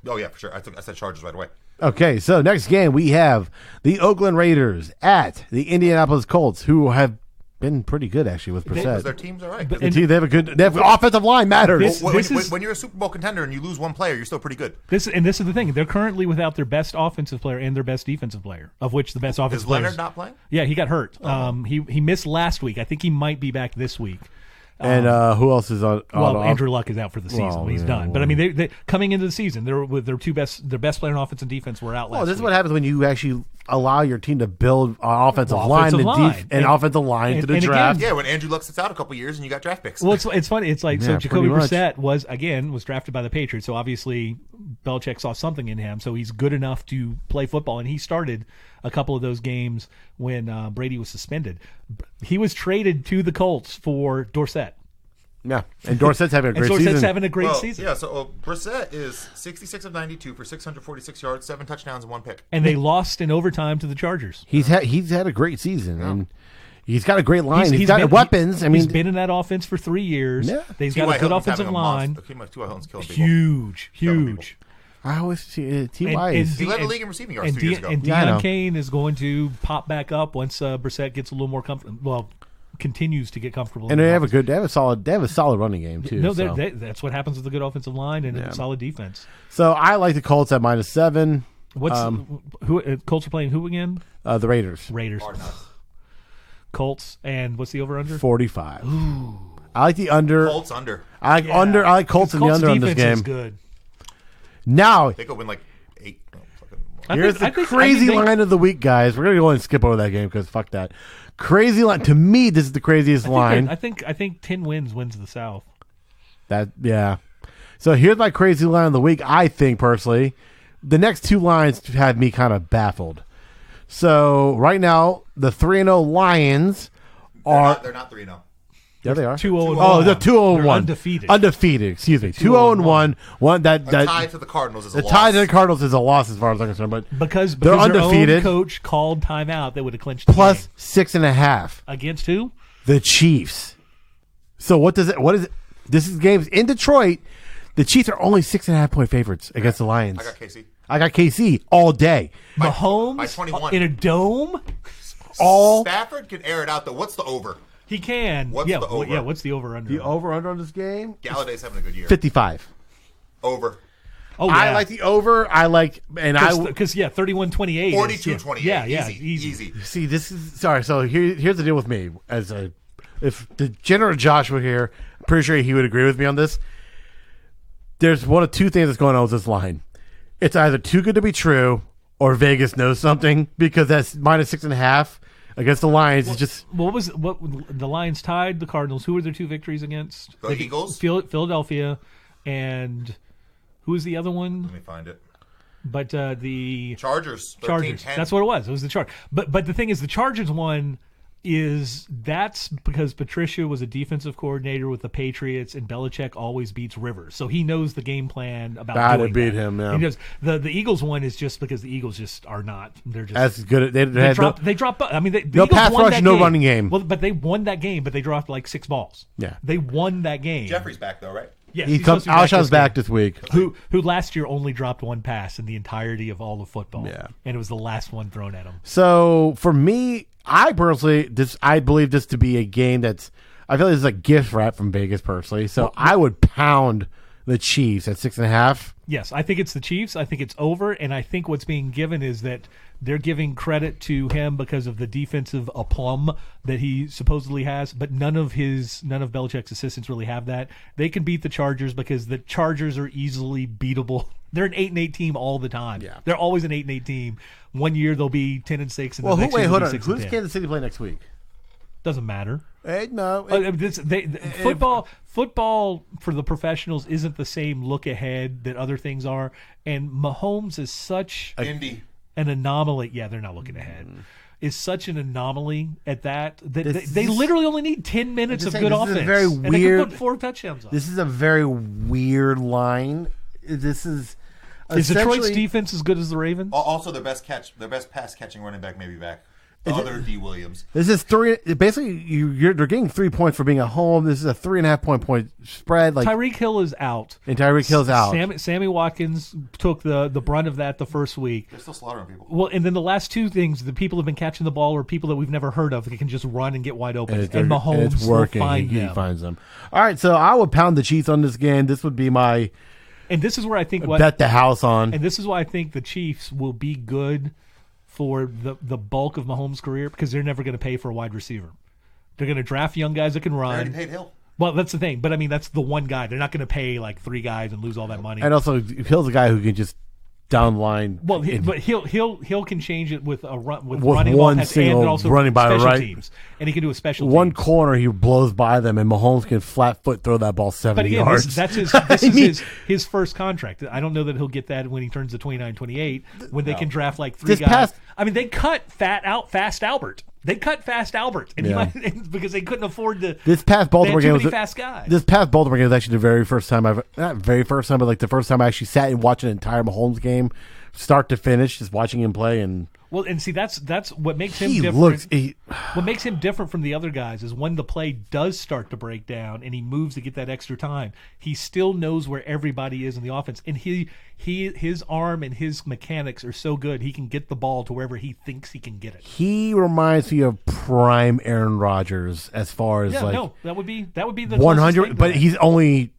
Oh yeah, for sure. I said Chargers right away. Okay, so next game we have the Oakland Raiders at the Indianapolis Colts, who have been pretty good actually with Brissett. Their team's all right. They have offensive line matters. When you're a Super Bowl contender and you lose one player, you're still pretty good. This is the thing. They're currently without their best offensive player and their best defensive player, of which the best offensive player. Is Leonard not playing? Yeah, he got hurt. He missed last week. I think he might be back this week. And who else is on? Andrew Luck is out for the season. He's done. But I mean, they coming into the season, they're with their best player on offense and defense were out last week. This is what happens when you actually allow your team to build offensive line to the draft. Yeah, when Andrew Luck sits out a couple years and you got draft picks. Well, it's funny. It's like so Jacoby Brissett was drafted by the Patriots. So obviously Belichick saw something in him. So he's good enough to play football, and he started a couple of those games when Brady was suspended. He was traded to the Colts for Dorsett. Yeah, and Dorsett's having a great season. Dorsett's having a great season. Yeah, so Brissett is 66 of 92 for 646 yards, 7 touchdowns, and 1 pick. And they lost in overtime to the Chargers. He's had a great season, and He's got a great line. He's got weapons. He's been in that offense for 3 years. Yeah. He's got a good offensive line. Huge. I always see T.Y. He led the league in receiving yards 2 years ago. And Deion Kane is going to pop back up once Brissett gets a little more comfortable. Well, continues to get comfortable. And they have a solid running game too. No, that's what happens with a good offensive line and a solid defense. So I like the Colts at -7. Colts are playing who again? The Raiders. Colts, and what's the over under? 45. Ooh. I like the under. Colts under. I like Colts in the under on this game. Is good. Now they could win like 8. Here's the crazy line of the week, guys. We're gonna go and skip over that game because fuck that. Crazy line. To me, this is the craziest line. I think 10 wins the South. So here's my crazy line of the week. I think personally, the next two lines have me kind of baffled. So right now, the 3-0 Lions are. They're not 3-0. Yeah, they are. 2-0. Oh, they're 2-0-1. Undefeated. Undefeated. Excuse me. 2-0-1. One that tie to the Cardinals is a loss. The tie to the Cardinals is a loss as far as I'm concerned. But because they're undefeated. Their own coach called timeout. They would have clinched the plus game. 6.5 against who? The Chiefs. So what is it? This is games in Detroit. The Chiefs are only 6.5 point favorites against the Lions. I got KC all day. Mahomes by 21 in a dome. Stafford can air it out though. What's the over? He can. What's the over? Yeah, what's the over-under? The over-under on this game? Galladay's having a good year. 55. Over. Oh, yeah. I like the over. Because 31-28. 42-28. Yeah, easy. See, this is sorry. So here's the deal with me. If the General Josh were here, I'm pretty sure he would agree with me on this. There's one of two things that's going on with this line. It's either too good to be true, or Vegas knows something because that's -6.5. Against the Lions, it's just what the Lions tied the Cardinals. Who were their two victories against? The Eagles, Philadelphia, and who was the other one? Let me find it. But the Chargers. That's what it was. It was the Chargers. But the thing is, the Chargers one that's because Patricia was a defensive coordinator with the Patriots, and Belichick always beats Rivers, so he knows the game plan about how to beat him. Yeah. He does. The Eagles one is just because the Eagles just are not. They're just as good. They drop. I mean, the no Eagles pass won rush, that no game. running game. Well, but they won that game, but they dropped like 6 balls. Yeah, they won that game. Jeffrey's back though, right? Yes, Alshon's back this week. Who last year only dropped 1 pass in the entirety of all of football. Yeah, and it was the last one thrown at him. So for me, I believe this to be a game I feel like this is a gift wrap from Vegas personally. So I would pound the Chiefs at 6.5. Yes, I think it's the Chiefs. I think it's over, and I think what's being given is that they're giving credit to him because of the defensive aplomb that he supposedly has, but none of Belichick's assistants really have that. They can beat the Chargers because the Chargers are easily beatable. They're an 8-8 team all the time. Yeah. They're always an 8-8 team. One year they'll be 10-6, and well, the next year hold they'll on. be 6-10. Who's Kansas City play next week? Doesn't matter. No. Football for the professionals isn't the same look ahead that other things are, and Mahomes is such an anomaly. Yeah, they're not looking ahead. Is such an anomaly at that they literally only need 10 minutes of good offense. Is very weird. And they could put 4 touchdowns on. This is a very weird line. This is Detroit's defense as good as the Ravens? Also, their best pass catching running back may be back. Other D. Williams. This is 3. Basically, they're getting 3 points for being at home. This is a 3.5 point spread. Like Tyreek Hill is out. And Tyreek Hill's out. Sammy Watkins took the brunt of that the first week. They're still slaughtering people. Well, and then the last 2 things, the people have been catching the ball are people that we've never heard of that can just run and get wide open. And Mahomes it's working. will find he them. finds them. All right, so I would pound the Chiefs on this game. This would be my. And this is where I think bet the house on. And this is why I think the Chiefs will be good for the bulk of Mahomes' career because they're never going to pay for a wide receiver. They're going to draft young guys that can run. They already paid Hill. Well, that's the thing. But, I mean, that's the one guy. They're not going to pay like 3 guys and lose all that money. And also, Hill's a guy who can just down the line. Well, but Hill can change it with a run with running one single and also running by the special right teams, and he can do a special one teams. corner. He blows by them, and Mahomes can flat foot throw that ball 70 yards. That's his first contract. I don't know that he'll get that when he turns to 29, 28 when they can draft like 3 guys. I mean, they cut Fast Albert. They cut Fast Albert, and because they couldn't afford to. This past Baltimore game was fast guys. This past Baltimore game was actually the very first time not very first time, but like the first time I actually sat and watched an entire Mahomes game, start to finish, just watching him play. And Well, and see, that's what makes him He different. looks. What makes him different from the other guys is when the play does start to break down and he moves to get that extra time, he still knows where everybody is in the offense, and his arm and his mechanics are so good he can get the ball to wherever he thinks he can get it. He reminds me of prime Aaron Rodgers as far as that would be the 100. But he's only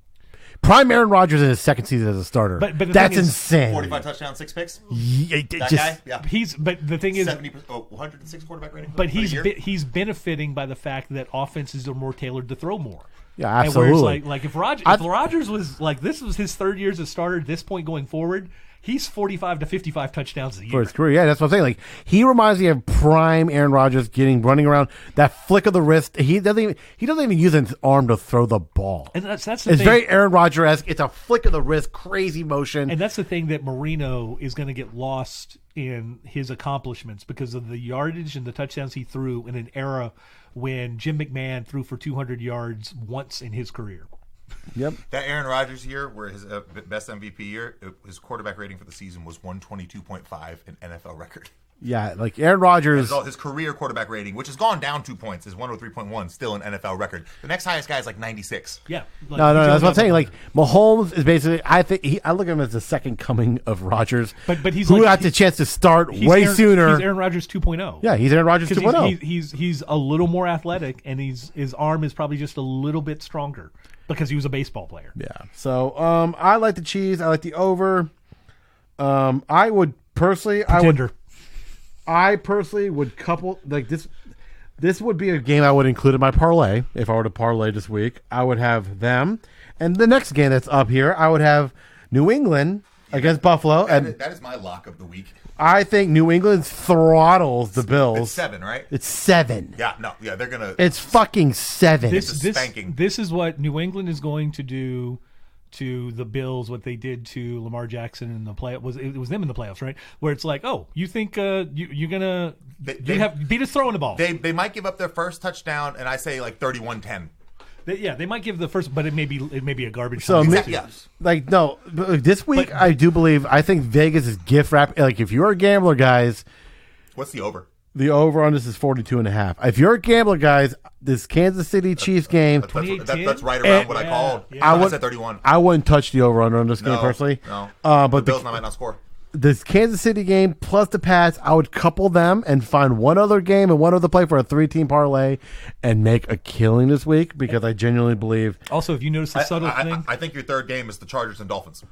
prime Aaron Rodgers in his second season as a starter. But the that's thing is, insane. 45 touchdowns, 6 picks. Yeah, That guy, yeah. But the thing is, 106 quarterback rating. but for the year. he's benefiting by the fact that offenses are more tailored to throw more. Yeah, And absolutely. whereas like if Rodgers was like, this was his third year as a starter, at this point going forward, he's 45 to 55 touchdowns a year. For his career, yeah, that's what I'm saying. Like, he reminds me of prime Aaron Rodgers running around, that flick of the wrist. He doesn't even use his arm to throw the ball. And that's the It's thing. very Aaron Rodgers-esque. It's a flick of the wrist, crazy motion. And that's the thing that Marino is going to get lost in his accomplishments because of the yardage and the touchdowns he threw in an era when Jim McMahon threw for 200 yards once in his career. Yep. That Aaron Rodgers year, where his best MVP year, his quarterback rating for the season was 122.5, an NFL record. Yeah, like Aaron Rodgers. His career quarterback rating, which has gone down 2 points, is 103.1, still an NFL record. The next highest guy is like 96. Yeah. Like, No, he's that's what I'm saying. only Like, Mahomes is basically, I look at him as the second coming of Rodgers. But he's who like- got the chance to start he's way Aaron, sooner. He's Aaron Rodgers 2.0. Yeah, he's Aaron Rodgers 2.0. He's a little more athletic, and his arm is probably just a little bit stronger because he was a baseball player. Yeah. So, I like the Chiefs. I like the over. I would personally, Pretender. I personally would couple like this. This would be a game I would include in my parlay if I were to parlay this week. I would have them, and the next game that's up here, I would have New England against Buffalo, and That is my lock of the week. I think New England throttles the Bills. It's 7, right? It's 7. Yeah, they're gonna. It's fucking 7. a spanking. This is what New England is going to do to the Bills, what they did to Lamar Jackson in the play. It was them in the playoffs, right? Where it's like, oh, you think you're gonna beat us throwing the ball? They might give up their first touchdown, and I say like 31-10. They might give the first, but it may be a garbage. So, time. Exactly, yes. like, no, but this week I do believe, I think Vegas is gift wrap. Like, if you're a gambler, guys, What's the over? the over on this is 42.5. If you're a gambler, guys, this Kansas City Chiefs game, That's right around what I called. yeah. I said 31. I wouldn't touch the over on this game personally. No. But the Bills might not score. this Kansas City game plus the Pats, I would couple them and find one other game and one other play for a 3-team parlay and make a killing this week because I genuinely believe. Also, if you notice the subtle thing, I think your third game is the Chargers and Dolphins.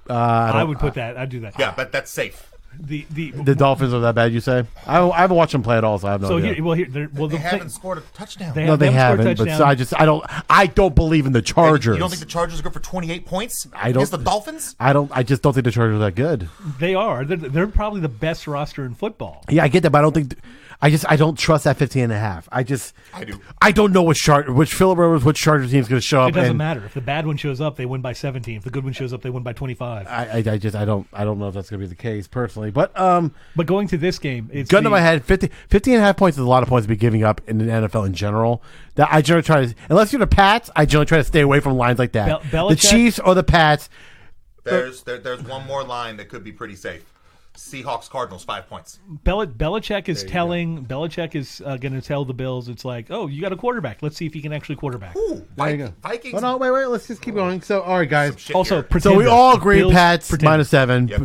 I would put that. I'd do that. Yeah, but that's safe. The Dolphins are that bad, you say? I haven't watched them play at all, so I have no idea. They haven't scored a touchdown. No, they haven't. But I don't believe in the Chargers. You don't think the Chargers are good for 28 points I don't. against the Dolphins? I just don't think the Chargers are that good. They are. They're probably the best roster in football. Yeah, I get that, but I don't think. I don't trust that 15.5. I do. I don't know which Philip Rivers, which Charger team is going to show up. It doesn't matter. If the bad one shows up, they win by 17. If the good one shows up, they win by 25. I don't know if that's going to be the case personally, but going to this game, it's gun to my head, 15.5 points is a lot of points to be giving up in the NFL in general. That I generally try to, unless you're the Pats, I generally try to stay away from lines like that. The Chiefs or the Pats. There's one more line that could be pretty safe. Seahawks Cardinals 5 points. Belichick is going to tell the Bills, it's like, oh, you got a quarterback. Let's see if he can actually quarterback. Ooh, There you go. Vikings. Oh, no, wait. Let's just keep going. So, all right, guys. Also, Pretend. So we all agree Bills, Pats pretend. -7. Yeah,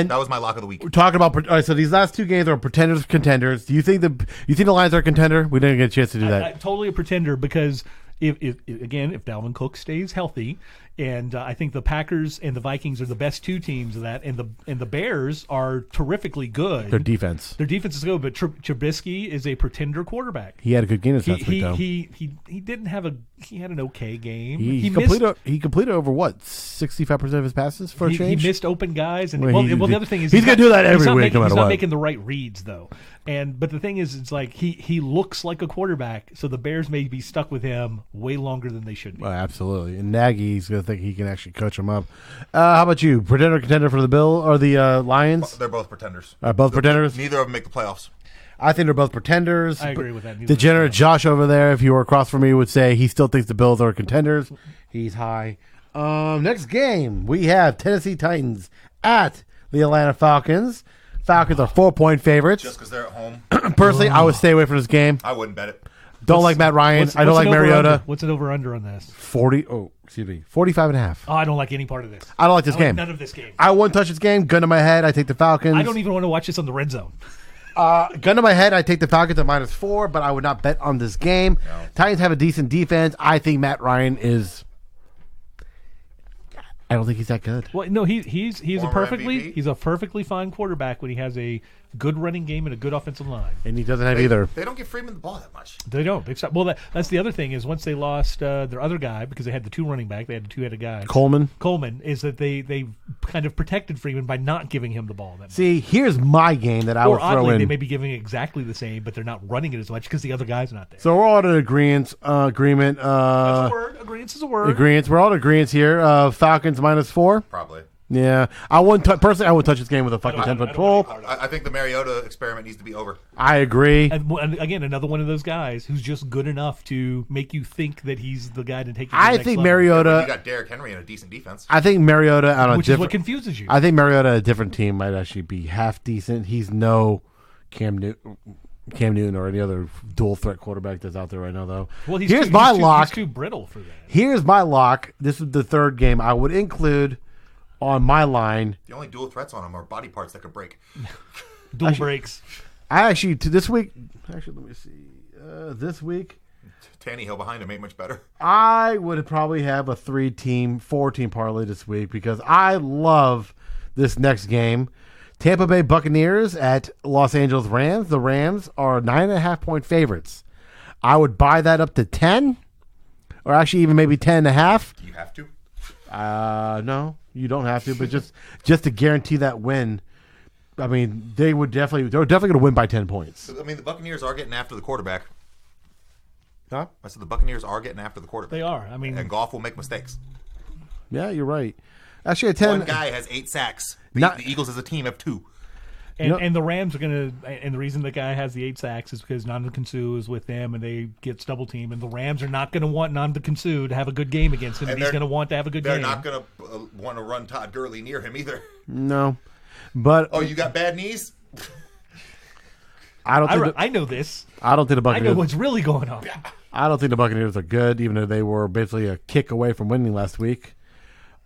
that was my lock of the week. We're talking about. All right, so these last two games are pretenders, contenders. Do you think the Lions are a contender? We didn't get a chance to do that. Totally a pretender because if Dalvin Cook stays healthy, and I think the Packers and the Vikings are the best two teams of that, and the Bears are terrifically good. Their defense. Their defense is good, but Trubisky is a pretender quarterback. He had a good game this last week, though. He didn't have he had an okay game. He completed over what 65% of his passes for a He change. missed open guys, and Well, the other thing is he's gonna do that every week, no matter He's not what. making the right reads though, but the thing is, it's like he looks like a quarterback, so the Bears may be stuck with him way longer than they should be. Well, absolutely, and Nagy's gonna think he can actually coach him up. How about you? Pretender, contender for the Bill or the Lions? They're both pretenders. Both pretenders. Neither of them make the playoffs. I think they're both pretenders. I agree with that. Degenerate Josh over there, if you were across from me, would say he still thinks the Bills are contenders. He's high. Next game, we have Tennessee Titans at the Atlanta Falcons. Falcons are 4-point favorites. Just because they're at home. Personally, I would stay away from this game. I wouldn't bet it. Don't like Matt Ryan. I don't like Mariota. What's an over-under on this? 45.5. Oh, I don't like any part of this. I don't like this game. None of this game. I wouldn't touch this game. Gun to my head, I take the Falcons. I don't even want to watch this on the red zone. Gun to my head, I take the Falcons at -4, but I would not bet on this game. No. Titans have a decent defense. I think Matt Ryan is. I don't think he's that good. Well, no, he's a Former MVP? he's a perfectly fine quarterback when he has a good running game and a good offensive line. And he doesn't have either. They don't give Freeman the ball that much. They don't. Well, that's the other thing is once they lost their other guy because they had the two running back, they had the two-headed guy. Coleman is that they kind of protected Freeman by not giving him the ball. That See, here's my game that I would throw oddly, in. they may be giving exactly the same, but they're not running it as much because the other guy's not there. So we're all in agreement. Agreement. That's a word. Agreement is a word. Agreements. We're all in agreement here. Falcons -4. Probably. Yeah, I wouldn't. Personally, I would touch this game with a fucking 10-foot pole. I think the Mariota experiment needs to be over. I agree. And again, another one of those guys who's just good enough to make you think that he's the guy to take you to the I next think level. Mariota. You got Derrick Henry and a decent defense. I think Mariota on a Which is what different. confuses you. I think Mariota on a different team might actually be half decent. He's no Cam Newton or any other dual threat quarterback that's out there right now, though. Well, Here's my lock. He's too brittle for that. Here's my lock. This is the third game I would include on my line. The only dual threats on him are body parts that could break. Dual breaks. I actually this week. Actually, let me see. This week, Tannehill behind him ain't much better. I would probably have a 4-team parlay this week because I love this next game. Tampa Bay Buccaneers at Los Angeles Rams. The Rams are 9.5-point favorites. I would buy that up to 10, or actually even maybe 10.5. Do you have to? No, you don't have to, but just to guarantee that win. I mean, they're definitely going to win by 10 points. I mean, the Buccaneers are getting after the quarterback. Huh? I said the Buccaneers are getting after the quarterback. They are. I mean, and Goff will make mistakes. Yeah, you're right. Actually, a 10. One guy has 8 sacks. The Eagles as a team have 2. And the Rams are going to, and the reason the guy has the 8 sacks is because Ndamukong is with them and they get double team. And the Rams are not going to want Ndamukong to have a good game against him. And he's going to want to have a good game. They're not going to want to run Todd Gurley near him either. No. But oh, you got bad knees? I know this. I don't think the Buccaneers. I know what's really going on. I don't think the Buccaneers are good, even though they were basically a kick away from winning last week.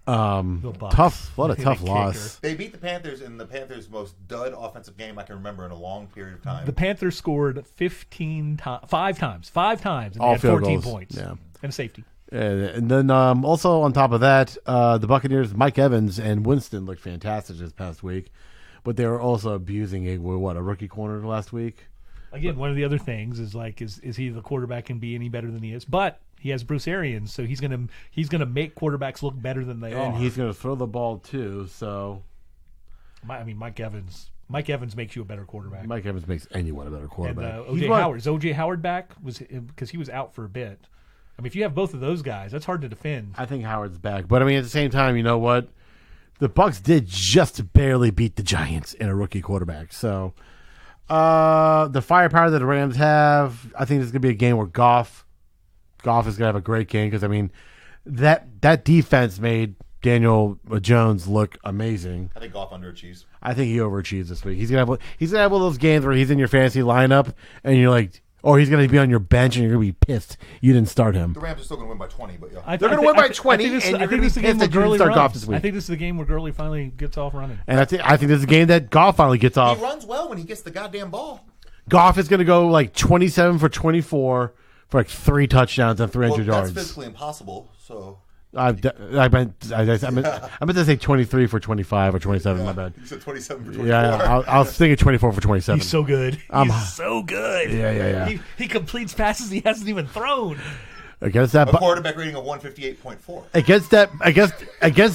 Tough loss. They beat the Panthers in the Panthers' most dud offensive game I can remember in a long period of time. The Panthers scored 5 times, and all they had 14 points. Yeah. And a safety. And then also on top of that, the Buccaneers, Mike Evans and Winston looked fantastic this past week, but they were also abusing a rookie corner last week. Again, one of the other things is is he the quarterback can be any better than he is? But he has Bruce Arians, so he's gonna make quarterbacks look better than they are. And he's gonna throw the ball too. So, Mike Evans makes you a better quarterback. Mike Evans makes anyone a better quarterback. And Howard, is OJ Howard back? Because he was out for a bit. I mean, if you have both of those guys, that's hard to defend. I think Howard's back, but I mean, at the same time, you know what? The Bucs did just barely beat the Giants in a rookie quarterback. So, the firepower that the Rams have, I think this is gonna be a game where Goff is going to have a great game because, I mean, that defense made Daniel Jones look amazing. I think Goff underachieves. I think he overachieves this week. He's gonna have one of those games where he's in your fantasy lineup and you're like, or he's going to be on your bench and you're going to be pissed you didn't start him. The Rams are still going to win by 20, but yeah. They're going to win by 20, and you're going to be pissed that you didn't start Goff this week. I think this is the game where Gurley finally gets off running. And I think this is a game that Goff finally gets off. He runs well when he gets the goddamn ball. Goff is going to go like 27 for 24 for like 3 touchdowns and 300 yards. That's physically impossible, so... I meant to say 23 for 25 or 27. My bad. You said 27 for 24. Yeah, I was thinking 24 for 27. He's so good. He's so good. Yeah. He completes passes he hasn't even thrown. Against that a quarterback rating of 158.4. Against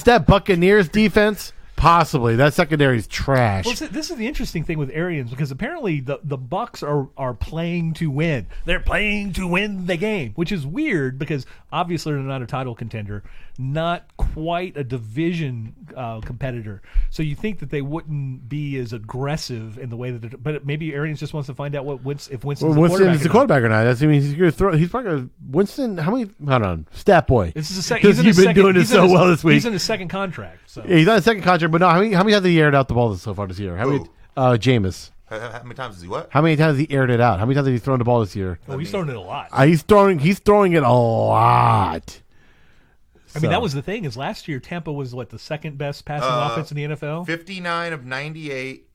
that Buccaneers defense, possibly that secondary is trash. Well, this is the interesting thing with Arians because apparently the Bucs are playing to win. They're playing to win the game, which is weird because obviously they're not a title contender, not quite a division competitor. So you think that they wouldn't be as aggressive in the way that but maybe Arians just wants to find out if Winston is the quarterback or not. He's going to throw. He's probably going to Winston. How many? Hold on, stat boy. This is because you've been doing it so well this week. He's in his second contract. So. Yeah, he's on his second contract, but no. How many have they aired out the ball so far this year? Jameis. How many times is he what? How many times has he aired it out? How many times has he thrown the ball this year? Oh, he's throwing it a lot. He's throwing it a lot. I mean, that was the thing is last year Tampa was the second best passing offense in the NFL. 59 of 98,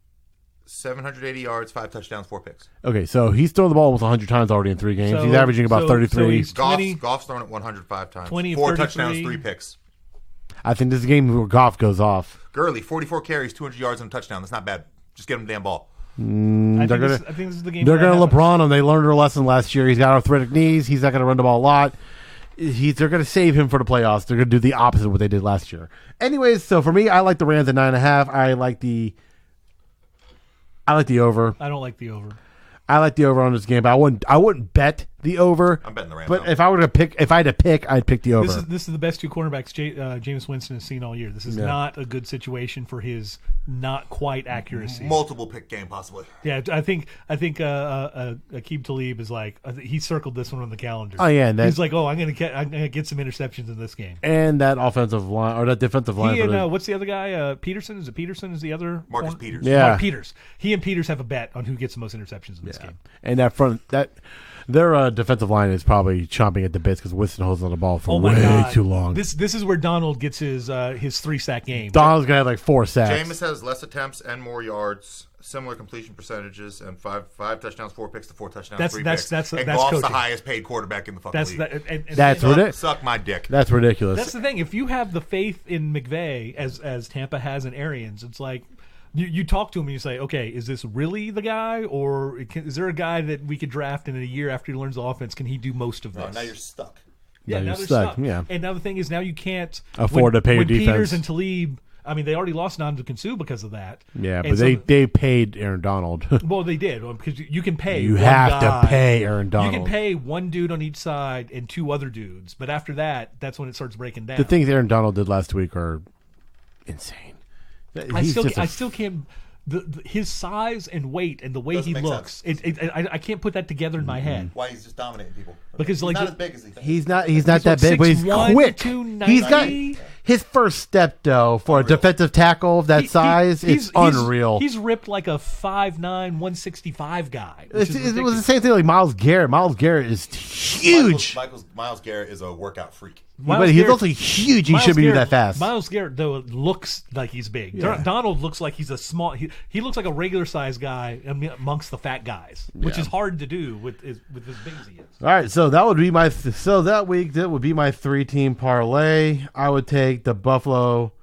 780 yards, 5 touchdowns, 4 picks. Okay, so he's thrown the ball almost 100 times already in 3 games. So- he's averaging about so 33. he's 20 Goff's thrown it 105 times. 20 of 4 33. touchdowns, 3 picks. I think this is a game where Goff goes off. Gurley, 44 carries, 200 yards, and a touchdown. That's not bad. Just get him the damn ball. I think this is the game. They're where that going to happens. LeBron him. They learned their lesson last year. He's got arthritic knees. He's not going to run the ball a lot. They're going to save him for the playoffs. They're going to do the opposite of what they did last year. Anyways, so for me, I like the Rams at 9.5. I like the over. I don't like the over. I like the over on this game, but I wouldn't bet the over. I'm betting the Rams. But though. if I had to pick, I'd pick the over. This is the best 2 cornerbacks Jameis Winston has seen all year. This is not a good situation for his not quite accuracy. Multiple pick game, possibly. Yeah, I think Aqib Talib is he circled this one on the calendar. Oh, yeah, and he's like, I'm gonna get some interceptions in this game. And that offensive line or that defensive line. He and what's the other guy? Peterson? Is it Peterson? Is the other Marcus Peters. Yeah. Mark Peters. He and Peters have a bet on who gets the most interceptions in this game. And their defensive line is probably chomping at the bits because Winston holds on the ball for way too long. This is where Donald gets his 3-sack game. Donald's gonna have 4 sacks. Jameis has less attempts and more yards, similar completion percentages, and five touchdowns, 4 picks to 4 touchdowns, 3 picks. That's Goff's coaching. the highest paid quarterback in the fucking league. That's ridiculous. Suck my dick. That's ridiculous. That's the thing. If you have the faith in McVay as Tampa has in Arians, it's like you talk to him and you say, okay, is this really the guy, or is there a guy that we could draft in a year after he learns the offense? Can he do most of this? Now you're stuck. Yeah, Now now you're they're stuck, stuck. yeah. And now the thing is, now you can't Afford to pay your when defense. Peters and Talib. I mean, they already lost Ndamukong because of that. Yeah, And but so they paid Aaron Donald. well, they did because you can pay. You one have guy. to pay Aaron Donald. You can pay one dude on each side and 2 other dudes, but after that, that's when it starts breaking down. The things Aaron Donald did last week are insane. I still can't. His size and weight and the way Doesn't he make looks, I can't put that together in my head. Why he's just dominating people. Because, he's like, not as big as he thinks. He's not that big, but he's 6'1", quick. 290. He's got his first step though for a defensive tackle of that size. It's unreal. He's ripped like a 5'9", 165 guy. It was the same thing like Myles Garrett. Myles Garrett is huge. Miles Garrett is a workout freak. But he's also huge. He shouldn't be that fast. Miles Garrett, though, looks like he's big. Yeah. Donald looks like he's a small. He looks like a regular sized guy amongst the fat guys, which is hard to do with as big as he is. All right, so that would be my that week. That would be my 3-team parlay. I would take the Buffalo,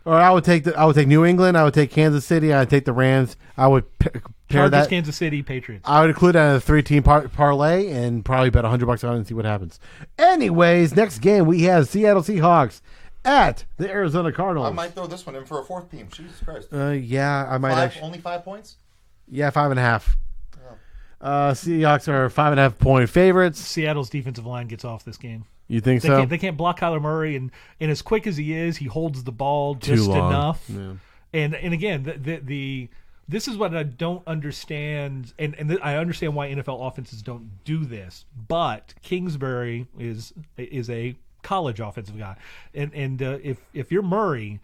or I would take New England. I would take Kansas City. I would take the Rams. I would pair Chargers, that. Kansas City, Patriots. I would include that in a 3-team parlay and probably bet $100 on it and see what happens. Anyways, next game we have Seattle Seahawks at the Arizona Cardinals. I might throw this one in for a 4th team. Jesus Christ. Yeah, I might. Only 5 points? Yeah, 5.5. Seahawks are 5.5-point favorites. Seattle's defensive line gets off this game. You think They so? can't, they can't block Kyler Murray, and as quick as he is, he holds the ball just enough. Yeah. And again, this is what I don't understand, and I understand why NFL offenses don't do this. But Kingsbury is a college offensive guy, and if you're Murray,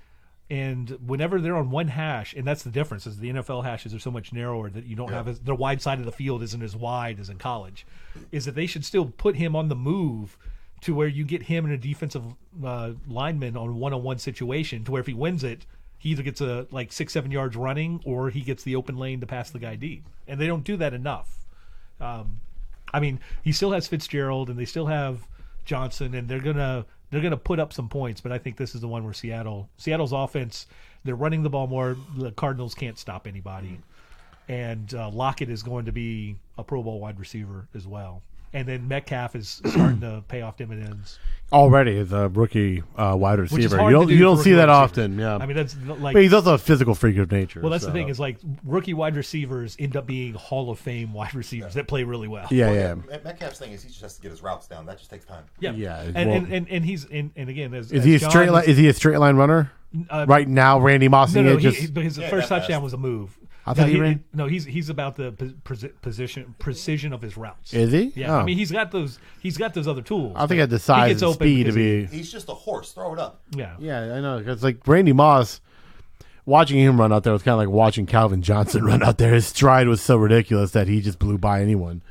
and whenever they're on one hash, and that's the difference, is the NFL hashes are so much narrower that you don't have the wide side of the field isn't as wide as in college, is that they should still put him on the move to where you get him and a defensive lineman on one-on-one situation to where if he wins it, he either gets 6-7 yards running or he gets the open lane to pass the guy deep. And they don't do that enough. I mean, he still has Fitzgerald and they still have Johnson, and they're gonna put up some points, but I think this is the one where Seattle's offense, they're running the ball more. The Cardinals can't stop anybody. And Lockett is going to be a Pro Bowl wide receiver as well. And then Metcalf is starting to pay off dividends already as a rookie wide receiver. hard to do You don't for see that rookie often. Yeah, I mean, that's like. but he's also a physical freak of nature. Well, that's so. the thing is like rookie wide receivers end up being Hall of Fame wide receivers that play really well. Yeah. Metcalf's thing is he just has to get his routes down. That just takes time. Yeah. And he's and again, is he a straight line? Is he a straight line runner? Right now, Randy Moss. No, his first touchdown was a move. I thought he ran. No, he's about the precision of his routes. Is he? Yeah, Oh. I mean he's got those other tools. I think he had the size and speed to be. He's just a horse. Throw it up. Yeah, Yeah, I know. It's like Randy Moss. watching him run out there was kind of like watching Calvin Johnson run out there. His stride was so ridiculous that he just blew by anyone.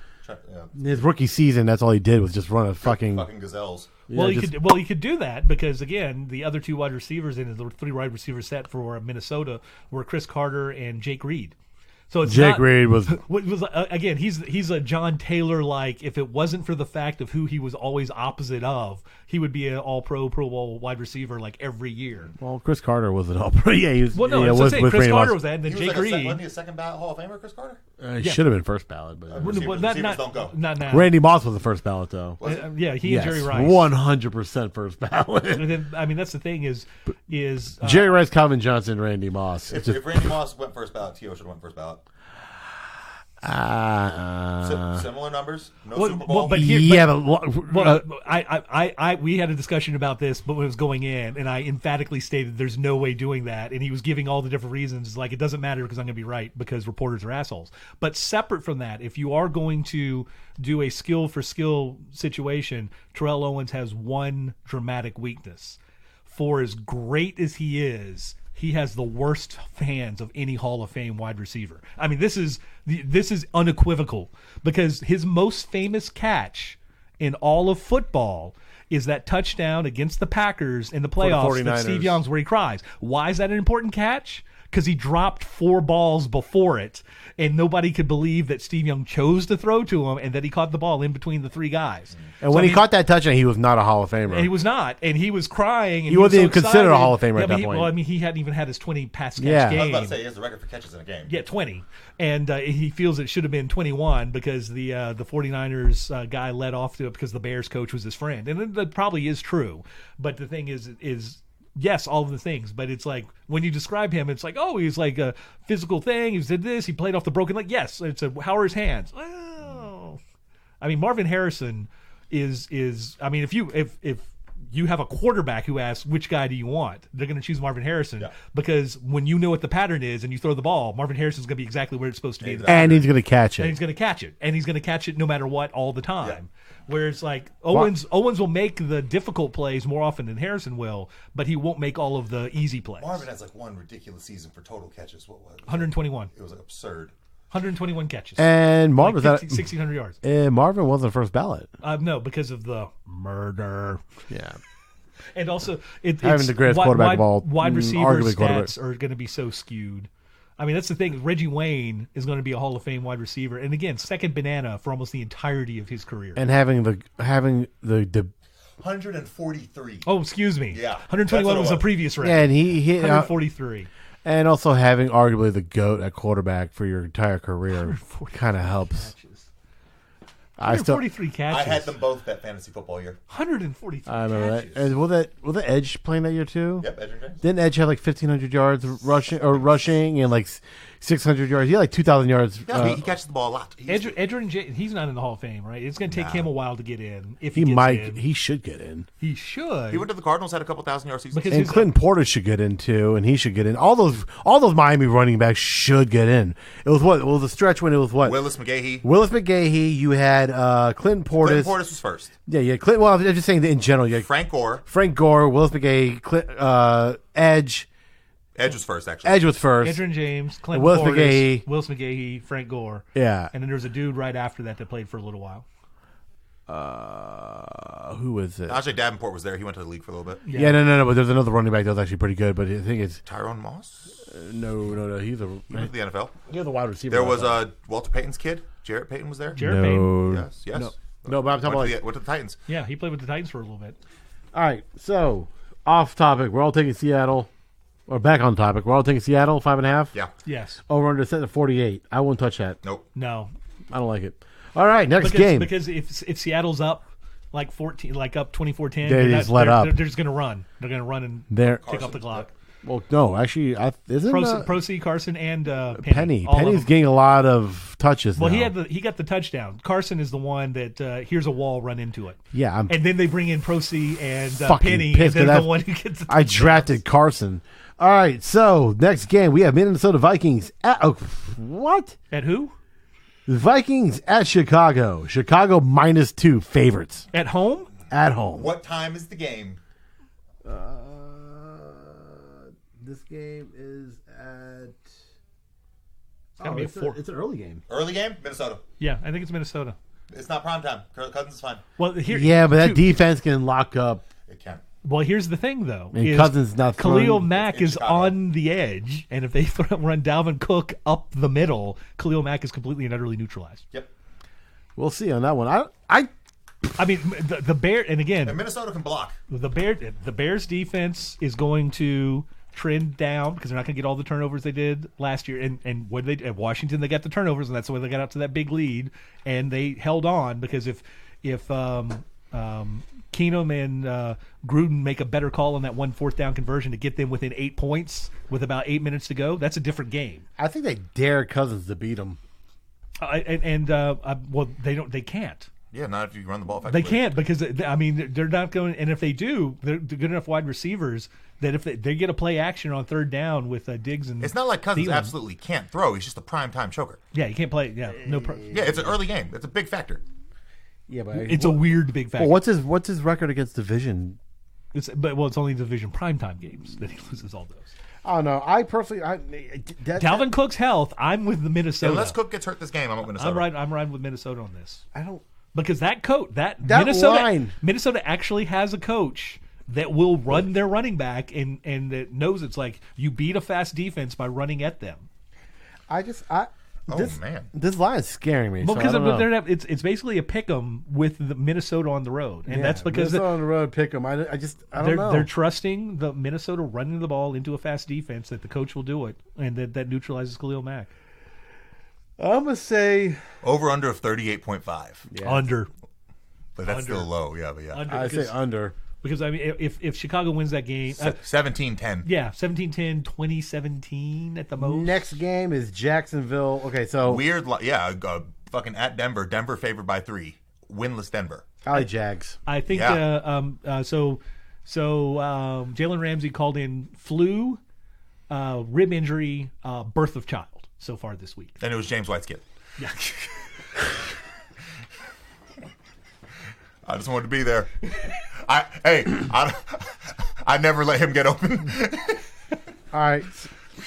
His rookie season, that's all he did was just run a fucking gazelles. Well, he could do that because again, the other two wide receivers in the three wide receiver set for Minnesota were Chris Carter and Jake Reed. So it's Jake Reed was again. He's a John Taylor like. If it wasn't for the fact of who he was always opposite of, he would be an All Pro Bowl wide receiver like every year. Well, Chris Carter was an All Pro. Yeah, he was. Well, no, was Chris Randy Carter Moss. was that, and then He Jake was Reed. wasn't he a second ballot Hall of Famer, Chris Carter? He should have been first ballot, but Receivers don't go. Not now. Randy Moss was the first ballot though. Yeah, he and Jerry Rice. 100% first ballot. And then, I mean, that's the thing is Jerry Rice, Calvin Johnson, Randy Moss. If Randy Moss went first ballot, T.O. should have went first ballot. Similar numbers, no Super Bowl. we had a discussion about this, but when it was going in, and I emphatically stated there's no way doing that, and he was giving all the different reasons. Like, it doesn't matter because I'm going to be right because reporters are assholes. But separate from that, if you are going to do a skill for skill situation, Terrell Owens has one dramatic weakness. For as great as he is, he has the worst hands of any Hall of Fame wide receiver. I mean, this is unequivocal because his most famous catch in all of football is that touchdown against the Packers in the playoffs that Steve Young's where he cries. Why is that an important catch? Because he dropped 4 balls before it, and nobody could believe that Steve Young chose to throw to him and that he caught the ball in between the 3 guys. And when he caught that touchdown, he was not a Hall of Famer. And he was not. And he was crying. And he wasn't was even considered a Hall of Famer at that point. Well, I mean, he hadn't even had his 20 pass catch Yeah. game. I was about to say, he has the record for catches in a game. Yeah, 20. And he feels it should have been 21 because the 49ers guy led off to it because the Bears coach was his friend. And that probably is true. But the thing is yes, all of the things, but it's like when you describe him, it's like, oh, he's like a physical thing. He did this. He played off the broken leg. Yes, how are his hands? Oh, I mean, Marvin Harrison is. I mean, if you have a quarterback who asks which guy do you want, they're going to choose Marvin Harrison because when you know what the pattern is and you throw the ball, Marvin Harrison's going to be exactly where it's supposed to be. And he's going to catch it. And he's going to catch it. And he's going to catch it no matter what all the time. Yeah. Whereas like Owens will make the difficult plays more often than Harrison will, but he won't make all of the easy plays. Marvin has like one ridiculous season for total catches. What was it? 121. It was like absurd. 121 catches. And Marvin's like 1,600 yards. And Marvin wasn't first ballot. No, because of the murder. Yeah. And also, having the greatest quarterback of all, wide receiver stats are going to be so skewed. I mean, that's the thing. Reggie Wayne is going to be a Hall of Fame wide receiver, and again, second banana for almost the entirety of his career. And having the 143. Oh, excuse me. Yeah, 121 was the previous record. Yeah, and he hit 143. And also having arguably the GOAT at quarterback for your entire career kind of helps. Catches. 143 catches. I had them both that fantasy football year. 143 I remember catches. that. And was that Edge playing that year too? Yep, Edge and James. Didn't Edge have like 1,500 yards rushing and like 600 yards? He had like 2,000 yards. He catches the ball a lot. Edgerrin James, he's not in the Hall of Fame, right? It's going to take him a while to get in. If he gets might, in. he should get in. He should. He went to the Cardinals, had a couple 1,000-yard seasons. And Clinton Porter should get in too, and he should get in. All those Miami running backs should get in. It was what? It was a stretch when it was what? Willis McGahee. You had Clinton Portis. Clinton Portis was first. Yeah, you had Clinton. Well, I'm just saying that in general. You had Frank Gore, Willis McGahee, Edge. Edge was first, actually. Edge was first. Edgerrin James, Clinton Willis Portis, McGahee. Willis McGahee, Frank Gore. Yeah. And then there was a dude right after that played for a little while. Who was it? Najee Davenport was there. He went to the league for a little bit. Yeah, no. But there's another running back that was actually pretty good. But I think it's Tyrone Moss. No. He's He went to the NFL. You're the wide receiver. There was Walter Payton's kid. Jarrett Payton was there. Jarrett Payton. Yes. No, but I'm talking about went to the Titans. Yeah, he played with the Titans for a little bit. All right, so off topic. We're all taking Seattle. Or back on topic. We're all taking Seattle 5.5. Yeah. Yes. Over under set at 48. I won't touch that. Nope. No. I don't like it. All right, next game. Because if Seattle's up like 14, like up 24-10, They just let up. They're just going to run. They're going to run and tick off the clock. Well, no, actually, isn't Procy, Carson, and Penny. All Penny's getting a lot of touches. Well, now. he got the touchdown. Carson is the one that here's a wall, run into it. Yeah, and then they bring in Procy and Penny, pissed and they're the one who gets the touchdown. I drafted Carson. All right, so next game we have Minnesota Vikings at what? At who? The Vikings at Chicago. Chicago -2 favorites. At home? At home. What time is the game? This game is at. gotta be a four. It's an early game. Early game, Minnesota. Yeah, I think it's Minnesota. It's not prime time. Kirk Cousins is fine. Well, here, Yeah, but that defense can lock up. It can. Well, here's the thing, though. And is Cousins not Khalil throwing- Mack in is Chicago. on the edge, and if they run Dalvin Cook up the middle, Khalil Mack is completely and utterly neutralized. Yep. We'll see on that one. I I mean, the Bear, and again, And Minnesota can block. the Bears defense is going to trend down because they're not going to get all the turnovers they did last year. And what they at Washington, they got the turnovers, and that's the way they got out to that big lead. And they held on because if Keenum and Gruden make a better call on that 1 4th down conversion to get them within 8 points with about 8 minutes to go, that's a different game. think they dare Cousins to beat him. Well, they don't. They can't. Yeah, not if you run the ball They effectively. can't because they're not going. And if they do, they're good enough wide receivers that if they get a play action on 3rd down with Diggs and It's not like Cousins Thielen. absolutely can't throw. He's just a prime time choker. Yeah, you can't play. Yeah, no. Yeah, it's an early game. It's a big factor. Yeah, but It's a weird big factor. Well, what's his record against division? It's only division primetime games that he loses all those. I don't know. I personally, Dalvin Cook's health. I'm with the Minnesota. Unless Cook gets hurt this game, I'm at Minnesota. I'm riding with Minnesota on this I don't. because that line. Minnesota actually has a coach that will run their running back and that knows it's like you beat a fast defense by running at them. Man. This line is scaring me. Well, so I because don't know. it's basically a pick 'em with the Minnesota on the road, and that's because Minnesota on the road pick them. I don't know. they're trusting the Minnesota running the ball into a fast defense that the coach will do it, and that neutralizes Khalil Mack. I'm gonna say Over under of 38.5. Under. But that's Under. still low. Yeah. Under I say because, under. because I mean if Chicago wins that game, 17-10. yeah, 17-10, 2017 at the most. Next game is Jacksonville. Okay, so Weird. Fucking at Denver. Denver favored by 3. Winless Denver. I like Jags. I think Yeah. Jalen Ramsey called in flu, rib injury, birth of child so far this week. And it was James White's kid. Yeah. I just wanted to be there. I never let him get open. All right.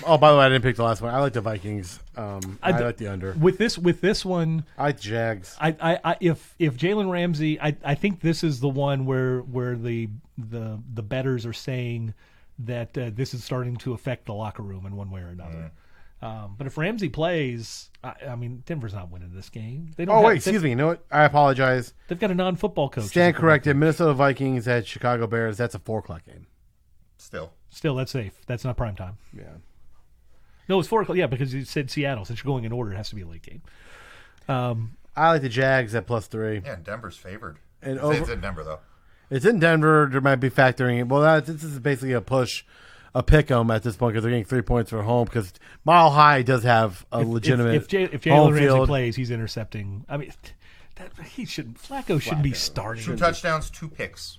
Oh, by the way, I didn't pick the last one. I like the Vikings. I like the under. With this one, I like Jags. if Jalen Ramsey, I think this is the one where the bettors are saying that this is starting to affect the locker room in one way or another. But if Ramsey plays, I mean, Denver's not winning this game. They don't. Excuse me. You know what? I apologize. They've got a non-football coach. Stand corrected. Minnesota Vikings at Chicago Bears. That's a 4:00 game. Still, that's safe. That's not prime time. Yeah. No, it's 4 o'clock. Yeah, because you said Seattle. Since you're going in order, it has to be a late game. I like the Jags at +3. Yeah, Denver's favored. And It's in Denver, though. It's in Denver. There might be factoring in. Well, this is basically a push, a pick 'em at this point because they're getting 3 points for home because Mile High does have a legitimate If Jalen home Ramsey field. plays, he's intercepting. I mean, Flacco shouldn't be starting. 2 touchdowns, 2 picks.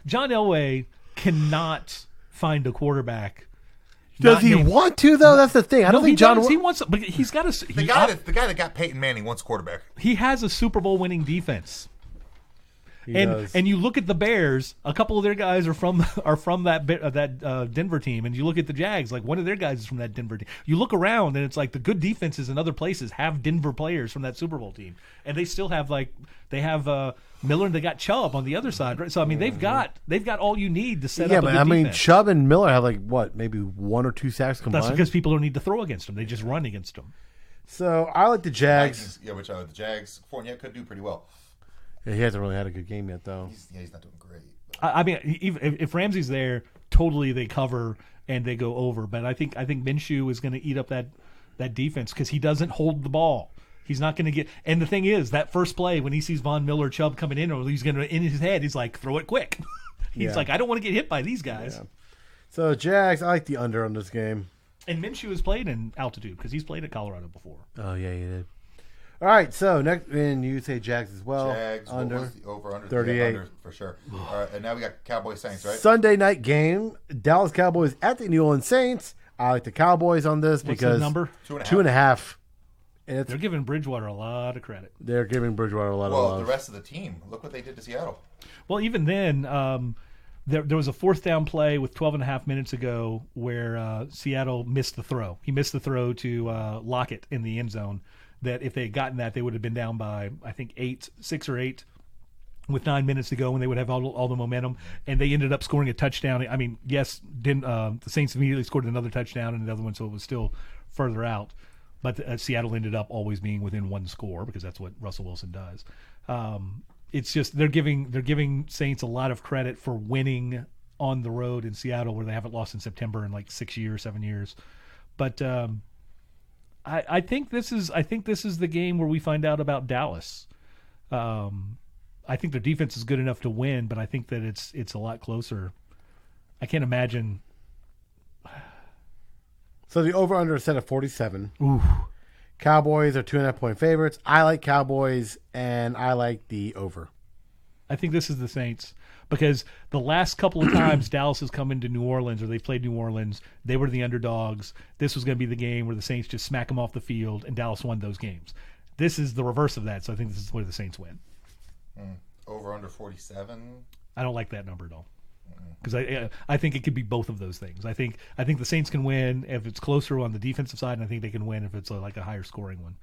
John Elway cannot find a quarterback. Does he want to though? That's the thing. I don't think John. He wants. But he's got a. The guy that got Peyton Manning wants quarterback. He has a Super Bowl winning defense. He does. And you look at the Bears, a couple of their guys are from that Denver team, and you look at the Jags, like one of their guys is from that Denver team. You look around, and it's like the good defenses in other places have Denver players from that Super Bowl team, and they still have Miller and they got Chubb on the other side, right? So I mean, they've got all you need to set up. But a good defense. Chubb and Miller have maybe 1 or 2 sacks combined. That's because people don't need to throw against them; they just run against them. So I like the Jags. Yeah, which the Jags. Fournette could do pretty well. Yeah, he hasn't really had a good game yet, though. He's not doing great. I mean, even if Ramsey's there, totally they cover and they go over. But I think Minshew is going to eat up that defense because he doesn't hold the ball. He's not going to get. And the thing is, that first play when he sees Von Miller, Chubb coming in, or he's going to in his head, he's like, throw it quick. He's like, I don't want to get hit by these guys. Yeah. So Jags, I like the under on this game. And Minshew has played in altitude because he's played at Colorado before. Oh yeah, he did. All right, so next, and you say Jags as well. Jags, under. what was the over-under? 38. Yeah, under, for sure. All right, and now we got Cowboys Saints, right? Sunday night game, Dallas Cowboys at the New Orleans Saints. I like the Cowboys on this What's because the number? 2.5. And They're giving Bridgewater a lot of credit. they're giving Bridgewater a lot of Well, love. the rest of the team, look what they did to Seattle. Well, even then, There was a fourth down play with 12 and a half minutes ago where Seattle missed the throw. He missed the throw to Lockett in the end zone. That if they had gotten that, they would have been down by, I think, 6 or 8 with 9 minutes to go, and they would have all the momentum. And they ended up scoring a touchdown. I mean, yes, the Saints immediately scored another touchdown and another one, so it was still further out. But Seattle ended up always being within one score because that's what Russell Wilson does. It's just they're giving Saints a lot of credit for winning on the road in Seattle, where they haven't lost in September in like 7 years. But I think this is the game where we find out about Dallas. I think their defense is good enough to win, but I think that it's a lot closer. I can't imagine. So the over-under is set at 47. Ooh. Cowboys are 2.5-point favorites. I like Cowboys, and I like the over. I think this is the Saints because the last couple of times Dallas has come into New Orleans or they played New Orleans, they were the underdogs. This was going to be the game where the Saints just smack them off the field, and Dallas won those games. This is the reverse of that, so I think this is where the Saints win. Over under 47. I don't like that number at all because I think it could be both of those things. I think the Saints can win if it's closer on the defensive side, and I think they can win if it's like a higher scoring one.